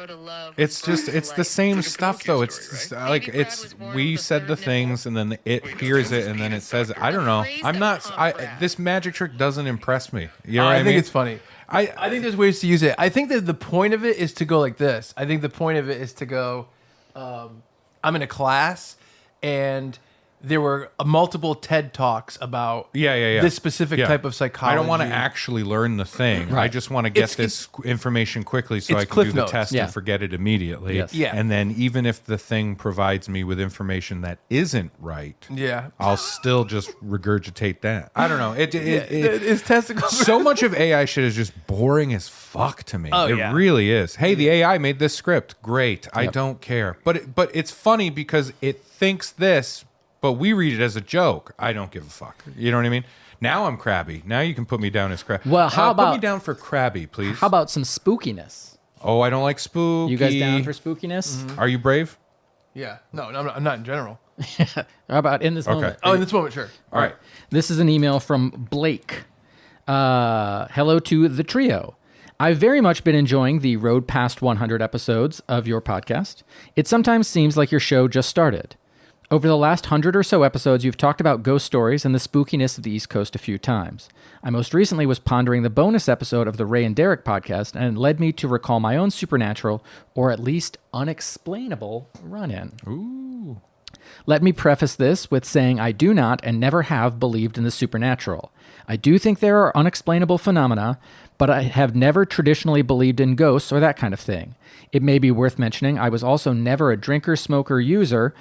it's the same It's like a stuff Pinocchio though. story, It's right? like Baby Brad it's was born we with a said the third things and then it Wait, no, hears that was it and then it penis says doctor. I don't know. phrase I'm that not pumped Brad. this magic trick doesn't impress me. You know what I I think mean? it's funny. I think there's ways to use it. I think that the point of it is to go like this. I think the point of it is to go, I'm in a class and there were multiple TED Talks about this specific Yeah. type of psychology. I don't want to actually learn the thing. I just want to get this information quickly so it's I can Cliff do the Notes. test Yeah. and forget it immediately. Yes. Yeah. And then even if the thing provides me with information that isn't right, Yeah. I'll still just regurgitate that. I don't know. His testicles. So much of AI shit is just boring as fuck to me. Oh, it yeah. really is. Hey, the AI made this script. Great. I don't care. But it's funny because it thinks this, but we read it as a joke. I don't give a fuck. You know what I mean? Now I'm crabby. Now you can put me down as crabby. Well, how put me about- down for crabby, please? How about some spookiness? Oh, I don't like spooky. You guys down for spookiness? Are you brave? Yeah. No, I'm not in general. How about in this moment? Oh, in this moment, sure. All right. This is an email from Blake. Hello to the trio. I've very much been enjoying the road past 100 episodes of your podcast. It sometimes seems like your show just started. Over the last 100 or so episodes, you've talked about ghost stories and the spookiness of the East Coast a few times. I most recently was pondering the bonus episode of the Ray and Derek podcast, and it led me to recall my own supernatural, or at least unexplainable, run-in. Ooh. Let me preface this with saying I do not and never have believed in the supernatural. I do think there are unexplainable phenomena, but I have never traditionally believed in ghosts or that kind of thing. It may be worth mentioning I was also never a drinker, smoker, user,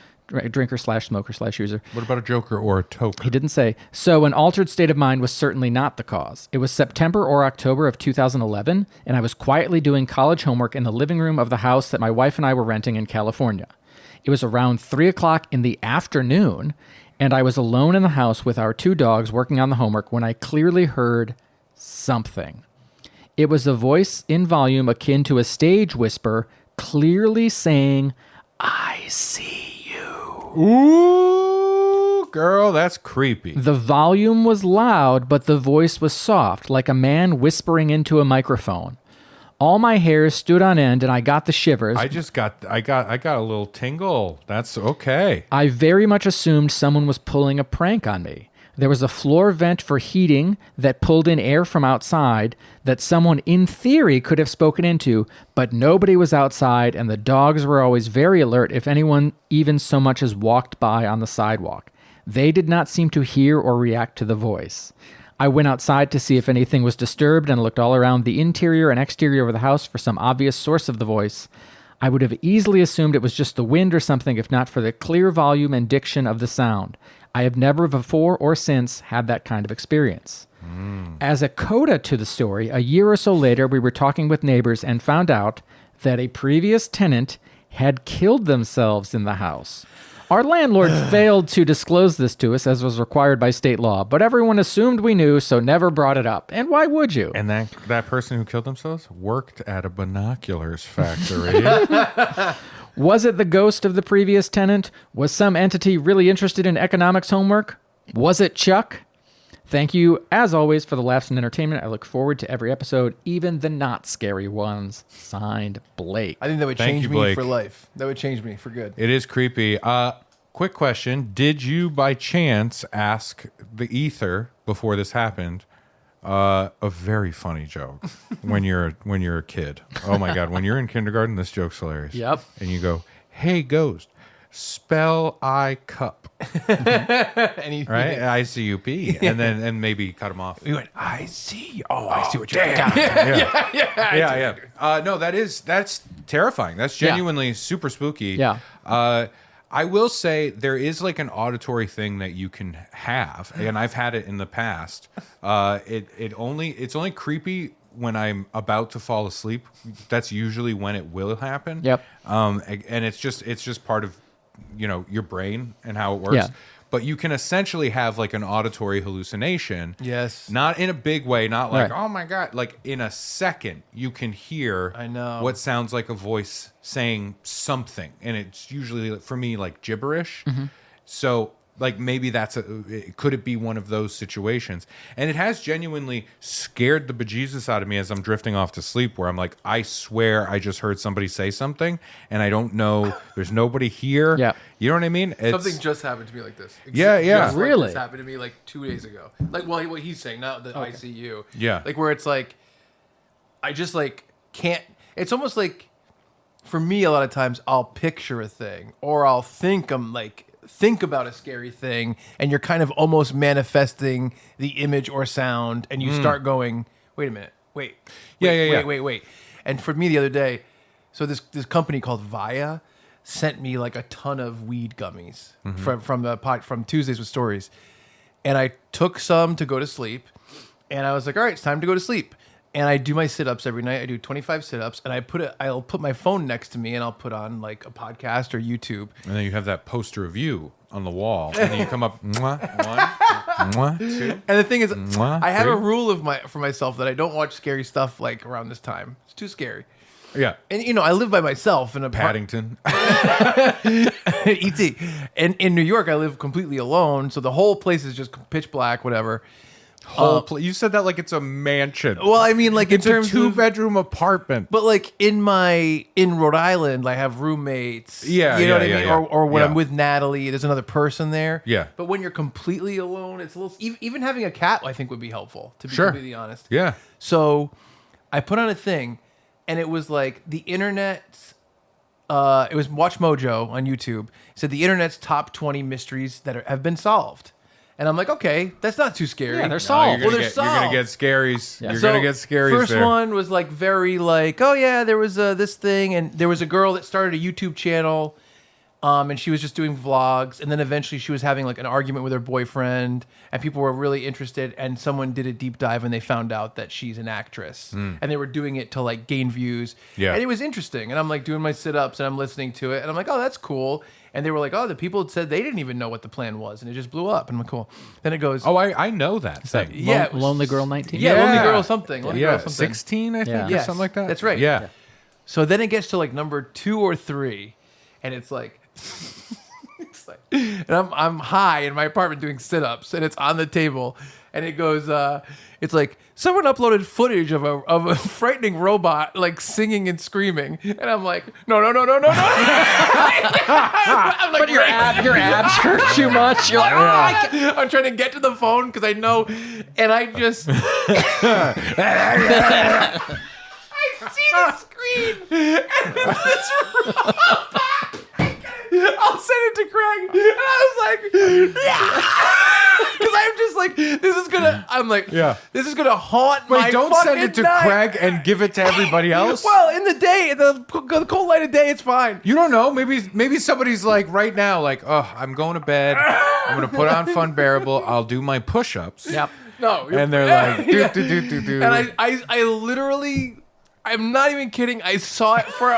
drinker/smoker/user. What about a joker or a toke? He didn't say. So an altered state of mind was certainly not the cause. It was September or October of 2011, and I was quietly doing college homework in the living room of the house that my wife and I were renting in California. It was around 3 o'clock in the afternoon, and I was alone in the house with our 2 dogs working on the homework when I clearly heard something. It was a voice in volume akin to a stage whisper, clearly saying, "I see you." Ooh, girl, that's creepy. The volume was loud, but the voice was soft, like a man whispering into a microphone. All my hairs stood on end, and I got the shivers. I got a little tingle. That's okay. I very much assumed someone was pulling a prank on me. There was a floor vent for heating that pulled in air from outside that someone in theory could have spoken into, but nobody was outside, and the dogs were always very alert if anyone even so much as walked by on the sidewalk. They did not seem to hear or react to the voice. I went outside to see if anything was disturbed and looked all around the interior and exterior of the house for some obvious source of the voice. I would have easily assumed it was just the wind or something if not for the clear volume and diction of the sound. I have never before or since had that kind of experience. As a coda to the story, a year or so later, we were talking with neighbors and found out that a previous tenant had killed themselves in the house. Our landlord failed to disclose this to us as was required by state law, but everyone assumed we knew, so never brought it up. And why would you? And that person who killed themselves worked at a binoculars factory. Was it the ghost of the previous tenant? Was some entity really interested in economics homework? Was it Chuck? Thank you, as always, for the laughs and entertainment. I look forward to every episode, even the not scary ones. Signed, Blake. I think that would Thank change you, me Blake. for life. That would change me for good. It is creepy. Quick question: did you, by chance, ask the ether before this happened a very funny joke when you're a kid? Oh my god! When you're in kindergarten, this joke's hilarious. Yep. And you go, "Hey, ghost, spell I cup." And he, Right? ICUP, and then maybe cut him off. he went, I see. Oh, I see what you're Yeah. No, that's terrifying. That's genuinely super spooky. Yeah. I will say there is like an auditory thing that you can have, and I've had it in the past. It's only creepy when I'm about to fall asleep. That's usually when it will happen. Yep. And it's just part of your brain and how it works. Yeah. But you can essentially have like an auditory hallucination. Yes. Not in a big way, not like, Right. oh my God. Like in a second, you can hear I know. what sounds like a voice saying something. And it's usually, for me, like gibberish. Mm-hmm. So like maybe could it be one of those situations? And it has genuinely scared the bejesus out of me as I'm drifting off to sleep, where I'm like, I swear I just heard somebody say something and I don't know, there's nobody here. Yeah. You know what I mean? Something just happened to me like this. Yeah. Just like Really? this happened to me like 2 days ago. Like, well, what he's saying, not the ICU. Yeah. Like where it's like, I just like can't. It's almost like, for me, a lot of times I'll picture a thing or I'll think about a scary thing, and you're kind of almost manifesting the image or sound, and you start going, wait a minute, wait. And for me the other day, so this company called Via sent me like a ton of weed gummies from Tuesdays with Stories, and I took some to go to sleep, and I was like, all right, it's time to go to sleep. And I do my sit-ups every night. I do 25 sit-ups, and I'll put my phone next to me, and I'll put on like a podcast or YouTube. And then you have that poster of you on the wall, and then you come up, mwah, one, mwah, two. And the thing is, Mwah, I have a three. rule for myself that I don't watch scary stuff like around this time. It's too scary. Yeah. And I live by myself in a Paddington. ET. And in New York, I live completely alone, so the whole place is just pitch black, whatever. You said that like it's a mansion. Well, I mean, like It's in a terms of, 2-bedroom apartment. but like in Rhode Island, I have roommates. Yeah, you know what I yeah, mean. yeah. Or when Yeah. I'm with Natalie, there's another person there. Yeah. But when you're completely alone, it's a little. Even having a cat, I think, would be helpful. To be Sure. completely honest. Yeah. So I put on a thing, and it was like the internet's. It was Watch Mojo on YouTube. It said the internet's top 20 mysteries that have been solved. And I'm like, okay, that's not too scary. Yeah, they're solved. You're Well, gonna they're get, you're gonna solved. get scaries. Yeah. You're So, gonna get scaries First there. one was like very like, oh yeah, there was this thing, and there was a girl that started a YouTube channel, and she was just doing vlogs, and then eventually she was having like an argument with her boyfriend, and people were really interested, and someone did a deep dive, and they found out that she's an actress, and they were doing it to like gain views, Yeah. and it was interesting, and I'm like doing my sit-ups, and I'm listening to it, and I'm like, oh, that's cool. And they were like, oh, the people said they didn't even know what the plan was, and it just blew up. And I'm like, cool. Then it goes, Oh, I know that thing. yeah, it was- Lonely Girl 19. yeah, Lonely Girl something. Lonely Yeah, Girl something. 16, I think, Yeah. or Yes, something like that. that's right. Yeah. So then it gets to like number 2 or 3, and it's like, and I'm high in my apartment doing sit-ups, and it's on the table, and it goes, it's like someone uploaded footage of a frightening robot like singing and screaming, and I'm like, no. I'm like, But your abs hurt too much. You're like, oh, I can't. I'm trying to get to the phone because I know, and I just. I see the screen, and it's this robot. I'll send it to Craig, and I was like, because I'm just like, this is gonna. I'm like, Yeah. this is gonna haunt Wait, my don't fucking send it to night. Craig and give it to everybody else. Well, in the day, the cold light of day, it's fine. You don't know. Maybe somebody's like right now, like, oh, I'm going to bed. I'm gonna put on Funbearable. I'll do my push-ups. Yep. No, And they're like, Yeah. do. And I literally, I'm not even kidding. I saw it for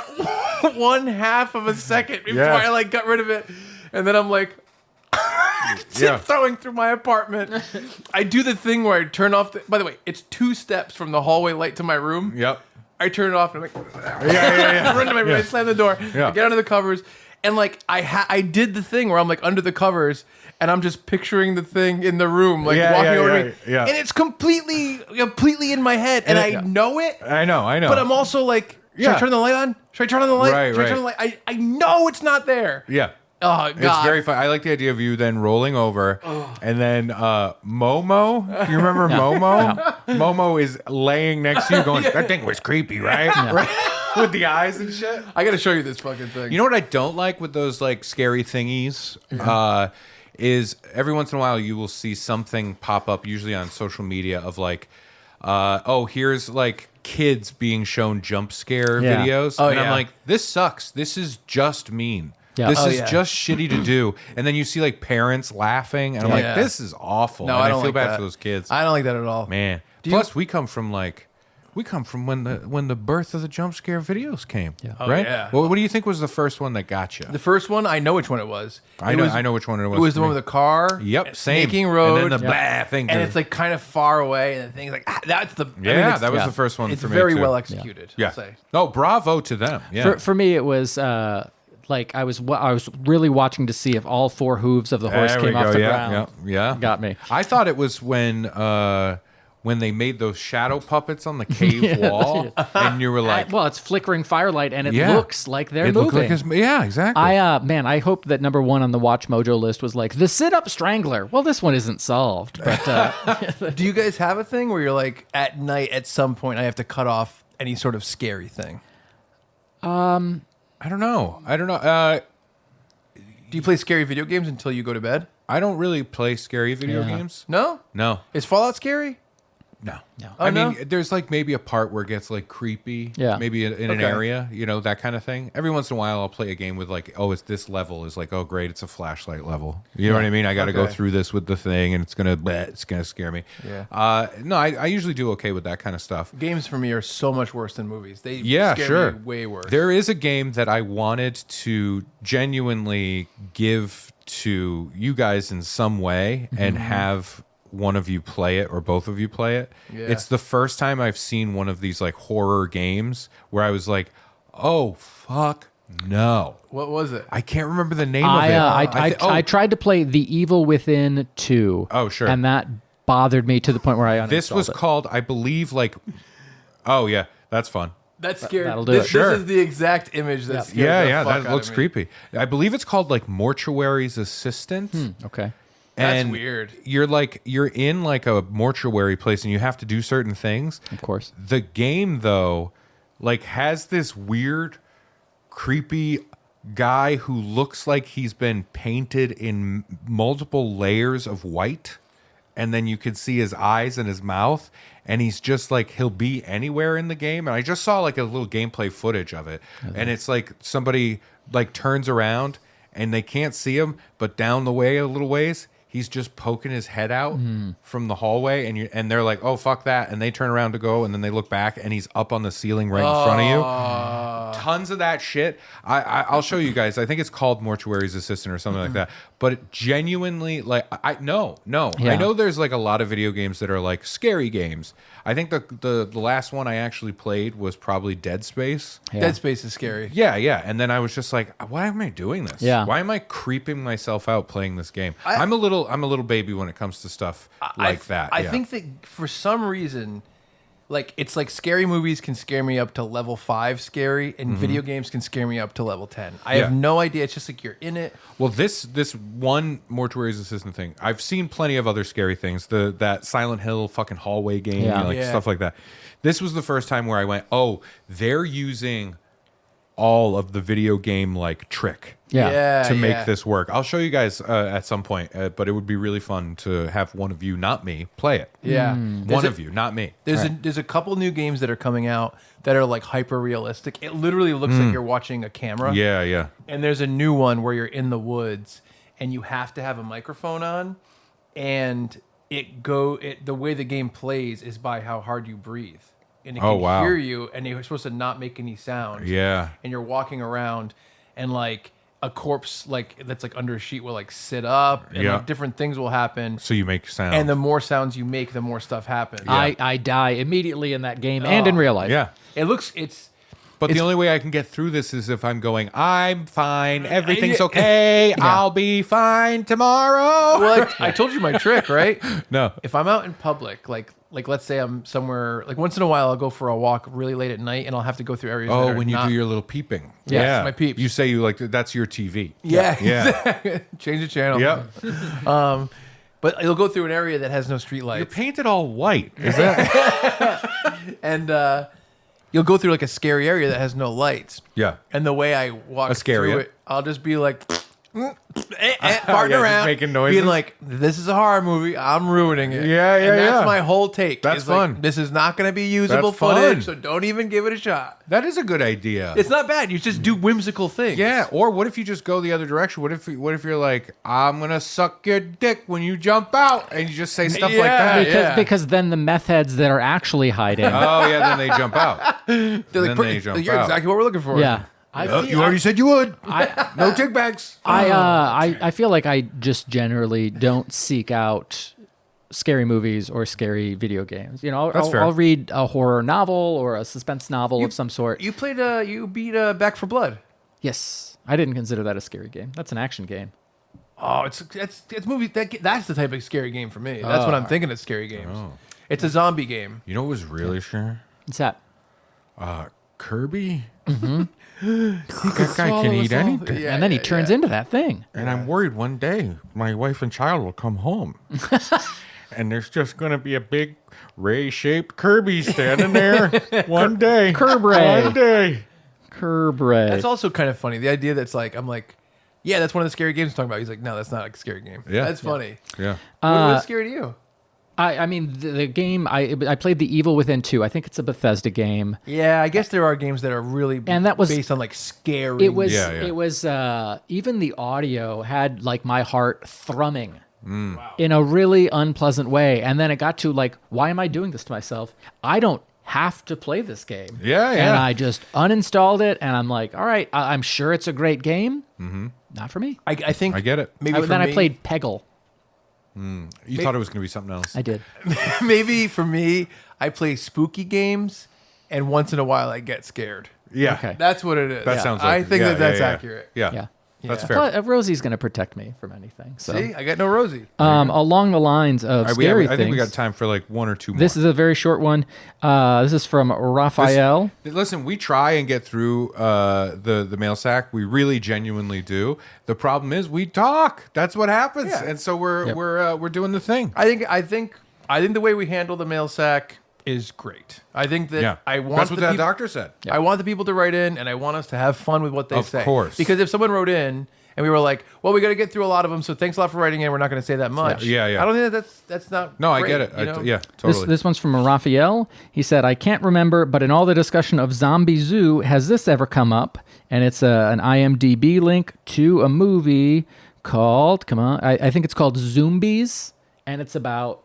1/2 of a second before Yeah. I like got rid of it, and then I'm like, tiptoeing through my apartment. I do the thing where I turn off. By the way, it's 2 steps from the hallway light to my room. Yep. I turn it off and I'm like, Yeah. I run to my room, I slam the door, Yeah. I get under the covers, and like I did the thing where I'm like under the covers. And I'm just picturing the thing in the room, like Yeah, walking yeah, over yeah, to me. yeah. And it's completely in my head. And I know it. I know. But I'm also like, should I Yeah. turn the light on? Should I turn on the light? Right, Should I turn the right. light? I know it's not there. Yeah. Oh, God. It's very fun. I like the idea of you then rolling over, and then Momo. You remember Momo? Momo is laying next to you, going, "That thing was creepy, right? Right? With the eyes and shit." I got to show you this fucking thing. You know what I don't like with those like scary thingies? Is every once in a while you will see something pop up, usually on social media, of like, oh, here's like kids being shown jump scare Yeah. videos. Oh, and I'm yeah. like, this sucks. This is just mean. Yeah. This Oh, is yeah. just shitty to do. And then you see like parents laughing, and I'm Yeah. like, this is awful. No, and I don't feel like bad that. for those kids. I don't like that at all. Man. you- Plus, we come from when the birth of the jump scare videos came. Yeah. Oh, Right? yeah. Well, what do you think was the first one that got you? The first one, I know which one it was. I It know- was- I know which one it was It was for the one me. with the car. Yep, same. Snaking road. And then the blah thing. And goes- it's like kind of far away, and the thing's like, that's the. Yeah, it's, that was the first one It's for me, very too. well executed. yeah. I'll say. Oh, bravo to them. Yeah. For me, it was Like I was really watching to see if all 4 hooves of the horse There we came off go. the Yeah, ground. yeah. Got me. I thought it was when they made those shadow puppets on the cave wall, and you were like, Well, it's flickering firelight, and it Yeah. looks like they're it looked moving. like yeah, exactly. I hope that number 1 on the Watch Mojo list was like the sit-up strangler. Well, this one isn't solved, but Do you guys have a thing where you're like at night at some point I have to cut off any sort of scary thing? I don't know. Do you play scary video games until you go to bed? I don't really play scary video Yeah. games. No? No, Is Fallout scary? no. Oh, I no? mean, there's like maybe a part where it gets like creepy. Yeah. Maybe in an Okay. area, that kind of thing. Every once in a while, I'll play a game with like, oh, it's this level is like, oh, great, it's a flashlight level. You know what I mean? I got to go Okay. through this with the thing, and it's gonna scare me. Yeah. No, I usually do okay with that kind of stuff. Games for me are so much worse than movies. They Yeah, scare sure. me way worse. There is a game that I wanted to genuinely give to you guys in some way and have one of you play it or both of you play it. Yeah. It's the first time I've seen one of these like horror games where I was like, oh, fuck no. What was it? I can't remember the name of it. I tried to play The Evil Within 2. Oh, sure. And that bothered me to the point where I uninstalled This was it. called, I believe, like, oh, yeah, that's fun. That scared. That'll do this, it. Sure. This is the exact image that scared Yeah, the yeah, fuck that out looks of me. creepy. I believe it's called like Mortuary's Assistant. Okay. That's And weird. You're in like a mortuary place and you have to do certain things. Of course. The game though, like has this weird, creepy guy who looks like he's been painted in multiple layers of white, and then you can see his eyes and his mouth, and he's just like he'll be anywhere in the game. And I just saw like a little gameplay footage of it, and it's like somebody like turns around and they can't see him, but down the way a little ways, he's just poking his head out from the hallway, and they're like, "Oh fuck that!" And they turn around to go, and then they look back, and he's up on the ceiling right in front of you. Tons of that shit. I'll show you guys. I think it's called Mortuary's Assistant or something like that. But it genuinely, like, no. Yeah. I know there's like a lot of video games that are like scary games. I think the last one I actually played was probably Dead Space. Yeah. Dead Space is scary. Yeah. And then I was just like, why am I doing this? Yeah. Why am I creeping myself out playing this game? I'm a little baby when it comes to stuff like that. I Yeah. think that for some reason, like it's like scary movies can scare me up to level 5 scary, and video games can scare me up to level 10. I have Yeah. no idea. It's just like you're in it. Well, this one Mortuary's Assistant thing, I've seen plenty of other scary things. That Silent Hill fucking hallway game, Yeah. like Yeah. stuff like that. This was the first time where I went, oh, they're using all of the video game like trick Yeah. to make this work. I'll show you guys at some point, but it would be really fun to have one of you, not me, play it. Yeah, One of you, not me. There's a couple new games that are coming out that are like hyper realistic. It literally looks like you're watching a camera. Yeah. And there's a new one where you're in the woods and you have to have a microphone on, and the way the game plays is by how hard you breathe. And it Oh, can wow. hear you, and you're supposed to not make any sound. Yeah. And you're walking around, and like a corpse like that's like under a sheet will like sit up, and Yeah. like different things will happen. So you make sound. And the more sounds you make, the more stuff happens. I die immediately in that game and in real life. yeah. But the It's- only way I can get through this is if I'm going, I'm fine, everything's okay, I'll be fine tomorrow. Well, I told you my trick, right? No. If I'm out in public, like let's say I'm somewhere, like once in a while I'll go for a walk really late at night, and I'll have to go through areas. that Oh, are when you not, do your little peeping. Yes, yeah. my peeps. You say you like, that's your TV. yeah, Yeah. change the channel. Yep. But it'll go through an area that has no street You're lights, painted all white. Is that? and you'll go through like a scary area that has no lights. Yeah. And the way I walk A scary through area. it, I'll just be like, farting just around, making noises. being like, "This is a horror movie. I'm ruining it." Yeah, And that's yeah. my whole take. That's It's like, fun. this is not going to be usable That's footage, fun. so don't even give it a shot. That is a good idea. It's not bad. You just do whimsical things. Yeah, or what if you just go the other direction? What if you're like, I'm gonna suck your dick when you jump out, and you just say stuff like Yeah, that? Because then the meth heads that are actually hiding. Oh yeah, then they jump out. They're Then they jump you're out. exactly what we're looking for. Yeah. You already said you would. No take backs. I feel like I just generally don't seek out scary movies or scary video games. You know, That's fair. I'll read a horror novel or a suspense novel of some sort. You played. You beat Back for Blood. Yes, I didn't consider that a scary game. That's an action game. Oh, it's movie. That's the type of scary game for me. That's what I'm thinking of scary games. It's a zombie game. You know what was really sure? What's that? Kirby. That guy can eat anything. Yeah, And then he turns into that thing. And I'm worried one day my wife and child will come home. And there's just going to be a big ray-shaped Kirby standing there one day. Kirby. One day. Kirby. That's also kind of funny. The idea that's like, I'm like, yeah, that's one of the scary games I'm talking about. He's like, no, that's not a scary game. Yeah. That's funny. Yeah. What's scary to you? I mean, the game, I played The Evil Within 2. I think it's a Bethesda game. Yeah, I guess there are games that are really And that was- based on like scary. It was, Yeah, yeah. it was, even the audio had like my heart thrumming in a really unpleasant way. And then it got to like, why am I doing this to myself? I don't have to play this game. Yeah, yeah. And I just uninstalled it and I'm like, all right, I'm sure it's a great game. Mm-hmm. Not for me. I think I get it. Maybe for Then me, I played Peggle. You thought it was going to be something else. I did. maybe for me, I play spooky games, and once in a while I get scared. Yeah. Okay. That's what it is. That sounds like I think yeah, that's yeah. accurate. Yeah. Yeah. That's Yeah. fair. But Rosie's going to protect me from anything. So, See, I got no Rosie. along the lines of All right, scary I think we got things, time for like one or two more. this is a very short one. This is from Raphael. Listen, we try and get through the mail sack. We really genuinely do. The problem is we talk. That's what happens. Yeah. And so we're doing the thing. I think the way we handle the mail sack is great. I think that Yeah. I want That's what the that people, doctor said. I want the people to write in, and I want us to have fun with what they Of say. course. Because if someone wrote in and we were like, "Well, we got to get through a lot of them, so thanks a lot for writing in. We're not going to say that much." Yeah, yeah. I don't think that's not. No, I great, get it. you know? Yeah, This, totally. this one's from Raphael. He said, I can't remember, but in all the discussion of Zombie Zoo, has this ever come up? And it's an IMDb link to a movie called, I think it's called Zombies, and it's about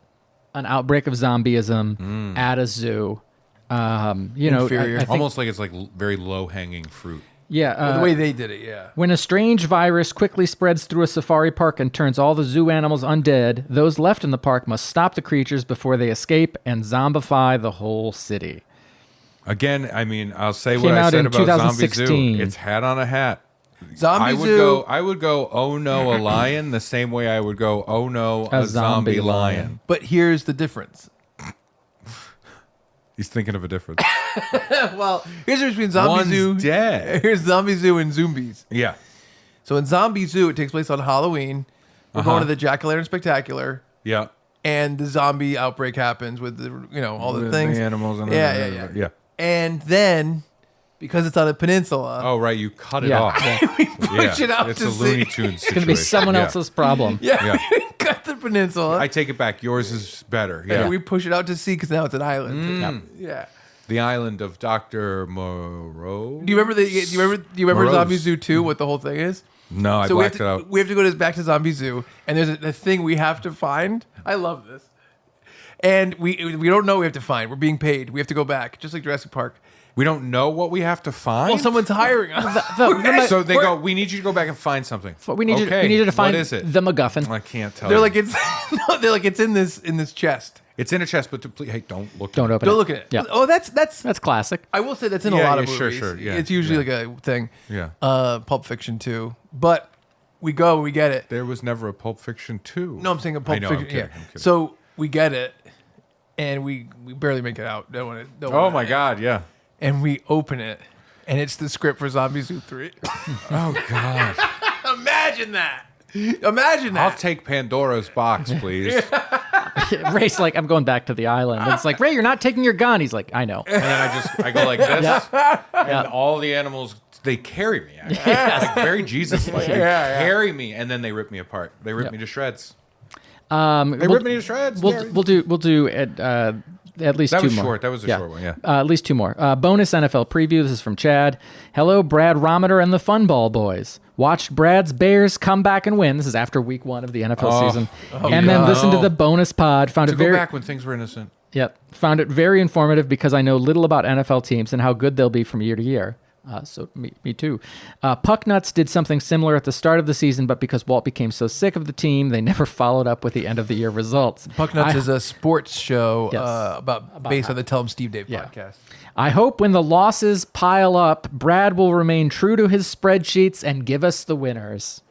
an outbreak of zombieism at a zoo. Inferior. I think, Almost like it's like very low hanging fruit. yeah. The way they did it, yeah. When a strange virus quickly spreads through a safari park and turns all the zoo animals undead, those left in the park must stop the creatures before they escape and zombify the whole city. Again, I mean, I'll say Came what I out said in about Zombie 2016. Zoo. It's hat on a hat. Zombie I would Zoo. I would go, oh no, a lion, the same way I would go, oh no, a zombie lion. But here's the difference. He's thinking of a difference. Well, here's the difference between Zombie One's Zoo. dead. Here's Zombie Zoo and Zombies. Yeah. So in Zombie Zoo, it takes place on Halloween. We're going to the Jack-o'-lantern Spectacular, Yeah. and the zombie outbreak happens with the all the With things, the animals and yeah. And then because it's on a peninsula, Oh right, you cut it Yeah. off. Yeah. push it out It's to a Looney sea. Tunes It's going to be situation. someone Yeah. else's problem. yeah, Yeah. cut the peninsula. I take it back. Yours is better. and Yeah. we push it out to sea because now it's an island. Yeah. The island of Dr. Moreau. Do you remember do you remember Morose. Zombie Zoo 2? What the whole thing is? No, I So we have, blacked it out. we have to go back to Zombie Zoo, and there's a thing we have to find. I love this, and we don't know we have to find. We're being paid. We have to go back, just like Jurassic Park. We don't know what we have to find. Well, someone's hiring us. So they go, we need you to go back and find something. We need okay. you to find What is it? the MacGuffin. I can't tell They're you. like it's they're like it's in this chest. It's in a chest, but please, hey, don't look. Don't open Don't it. look at it. Yeah. Oh, that's That's classic. I will say that's in a Yeah, lot of yeah, sure, movies. sure, yeah, It's usually yeah. like a thing. Yeah. Pulp Fiction too. But we go, we get it. There was never a Pulp Fiction 2. No, I'm saying a Pulp I know, Fiction. I'm kidding, yeah. I'm kidding. So we get it, and we barely make it out. Don't Oh wanna- my God, yeah. And we open it, and it's the script for Zombie Zoo 3. Oh God. Imagine that. Imagine that. I'll take Pandora's box, please. Ray's like, I'm going back to the island. And it's like, Ray, you're not taking your gun. He's like, I know. And then I go like this, and all the animals, they carry me. Actually. Like very Jesus-like. They carry me, and then they rip me apart. They rip me to shreds. They rip me to shreds. Gary. We'll do at least That two was more. short. That was a short one, yeah. At least two more. Bonus NFL preview. This is from Chad. Hello, Brad Rometer and the Funball Boys. Watched Brad's Bears come back and win. This is after week 1 of the NFL season. And then listened to the bonus pod. Found to it go very back when things were innocent. Yep. Found it very informative because I know little about NFL teams and how good they'll be from year to year. So me too. Pucknuts did something similar at the start of the season, but because Walt became so sick of the team, they never followed up with the end of the year results. Pucknuts is a sports show Yes. based on the Tell 'em Steve Dave Yeah. podcast. I hope when the losses pile up, Brad will remain true to his spreadsheets and give us the winners.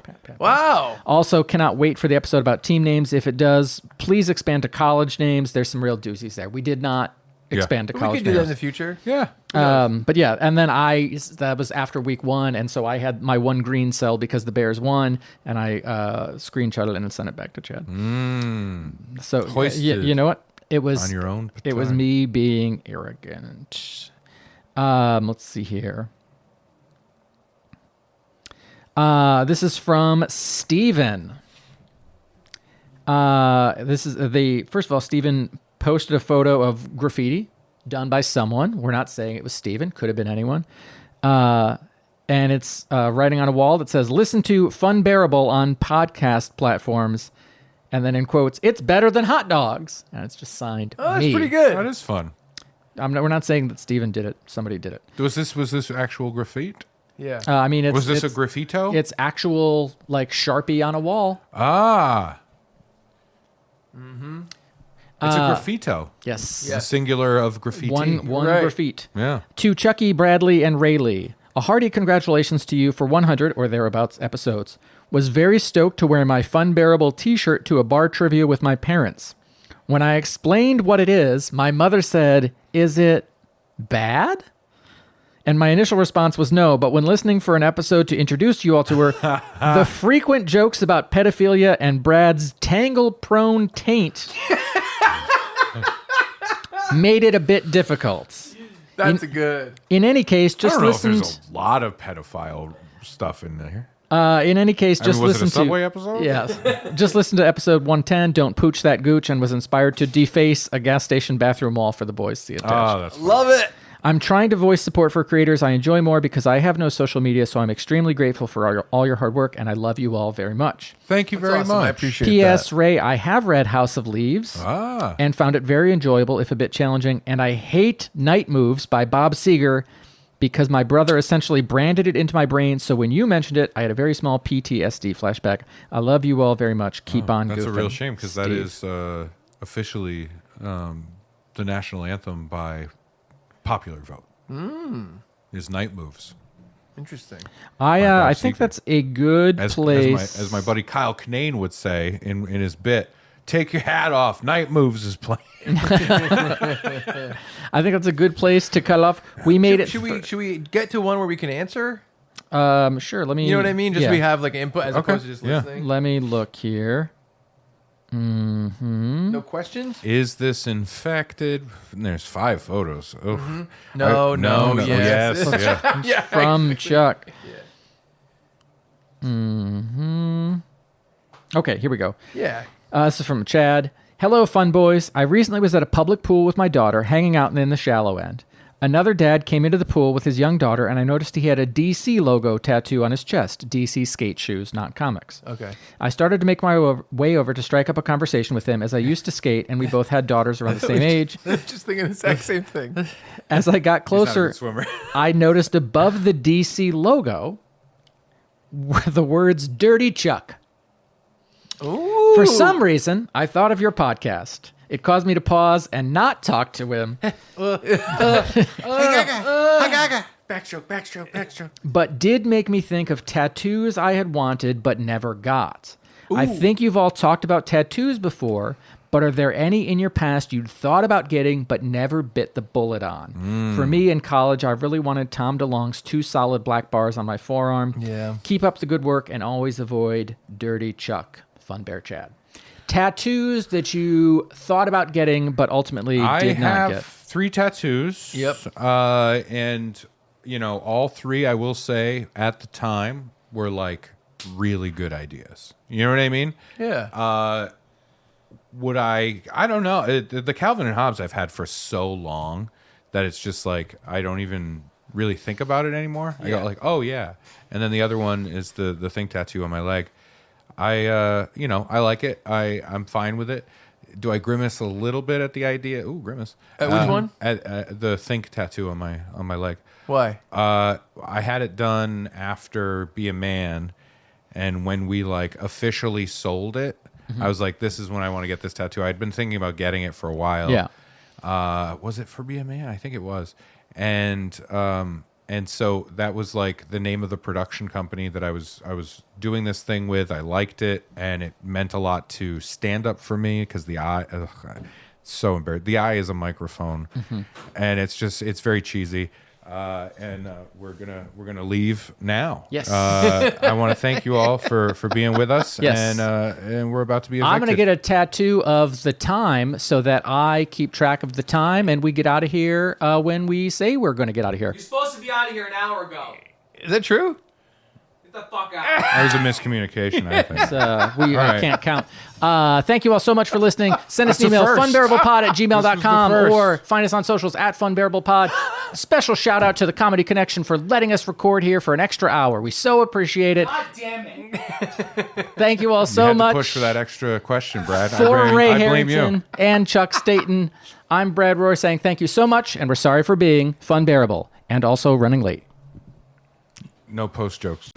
Pat, pat, pat. Wow. Also, cannot wait for the episode about team names. If it does, please expand to college names. There's some real doozies there. We did not expand to We college could do that in names. the future. Yeah. But yeah, and then that was after week 1, and so I had my one green cell because the Bears won, and I screenshot it and sent it back to Chad. So Hoisted you know what? It was on your own It was petard. me being arrogant. Let's see here. This is from Steven. This is first of all, Steven posted a photo of graffiti done by someone. We're not saying it was Steven. Could have been anyone. And it's writing on a wall that says, listen to Funbearable on podcast platforms. And then in quotes, it's better than hot dogs. And it's just signed Oh, that's me. pretty good. That is fun. We're not saying that Steven did it. Somebody did it. Was this actual graffiti? Yeah. I mean, Was this a it's, graffito? It's actual like Sharpie on a wall. Ah. It's a graffito. Yes. The singular of graffiti. One Right. graffiti. Yeah. To Chucky, Bradley, and Rayleigh, a hearty congratulations to you for 100 or thereabouts episodes. Was very stoked to wear my Funbearable t-shirt to a bar trivia with my parents. When I explained what it is, my mother said, "Is it bad?" And my initial response was no, but when listening for an episode to introduce you all to her, the frequent jokes about pedophilia and Brad's tangle-prone taint made it a bit difficult. That's good. In any case, I just don't know if listen. there's a lot of pedophile stuff in there. In any case, just was it listen a Subway to episode? Yes, just listen to episode 110. Don't pooch that gooch, and was inspired to deface a gas station bathroom wall for the boys to see attached. Oh, that's Love it. I'm trying to voice support for creators I enjoy more because I have no social media, so I'm extremely grateful for all your hard work, and I love you all very much. Thank you very Awesome. much. I appreciate P.S. that. Ray, I have read House of Leaves Ah. and found it very enjoyable, if a bit challenging, and I hate Night Moves by Bob Seger because my brother essentially branded it into my brain, so when you mentioned it, I had a very small PTSD flashback. I love you all very much. Keep on That's a goofing. real shame because that Steve. is officially the national anthem by popular vote. Is Night Moves. Interesting. I Bob think Seger. that's a good place. As my buddy Kyle Kinane would say in his bit, take your hat off. Night Moves is playing. I think that's a good place to cut off. We made it. Should we get to one where we can answer? Sure. Let me. You know what I mean? Just yeah. we have like input as opposed to just yeah. listening. Let me look here. No questions? Is this infected? And there's 5 photos. Oh. No, no, yes. yes. Yeah. From Chuck. Yeah. Okay, here we go. Yeah. This is from Chad. Hello, fun boys. I recently was at a public pool with my daughter, hanging out in the shallow end. Another dad came into the pool with his young daughter, and I noticed he had a DC logo tattoo on his chest. DC skate shoes, not comics. Okay. I started to make my way over to strike up a conversation with him, as I used to skate, and we both had daughters around the same age. Just thinking the exact same thing. As I got He's not a closer, good swimmer. I noticed above the DC logo were the words Dirty Chuck. Ooh. For some reason, I thought of your podcast. It caused me to pause and not talk to him, Backstroke. but did make me think of tattoos I had wanted but never got. I think you've all talked about tattoos before, but are there any in your past you'd thought about getting but never bit the bullet on? For me, in college, I really wanted Tom DeLonge's 2 solid black bars on my forearm. Yeah. Keep up the good work and always avoid Dirty Chuck. Fun Bear Chad. Tattoos that you thought about getting but ultimately did not have get. 3 tattoos. Yep. And, all 3, I will say, at the time, were like really good ideas. You know what I mean? Yeah. Would I don't know. The Calvin and Hobbes I've had for so long that it's just like I don't even really think about it anymore. I go like, oh yeah. And then the other one is the thing tattoo on my leg. I like it. I'm fine with it. do I grimace a little bit at the idea? Ooh, grimace. Which one? At the think tattoo on my leg. Why? I had it done after Be a Man, and when we like officially sold it, I was like, this is when I want to get this tattoo. I'd been thinking about getting it for a while. Yeah. Was it for Be a Man? I think it was. And so that was like the name of the production company that I was doing this thing with. I liked it, and it meant a lot to stand up for me because the eye, so embarrassed. The eye is a microphone, and it's very cheesy. And we're gonna leave now. Yes. I want to thank you all for being with us. Yes. And we're about to be evicted. I'm going to get a tattoo of the time so that I keep track of the time and we get out of here when we say we're going to get out of here. You're supposed to be out of here an hour ago. Is that true? Get the fuck out. That was a miscommunication, I think. We right. can't count. Thank you all so much for listening. Send us an That's the email, first. funbearablepod@gmail.com, This was the first. or find us on socials at funbearablepod. Special shout out to the Comedy Connection for letting us record here for an extra hour. We so appreciate it. God damn it. Thank you all You so had much. to push for that extra question, Brad. For Ray I blame Harrington you. and Chuck Staten, I'm Brad Roy saying thank you so much, and we're sorry for being Funbearable and also running late. No post jokes.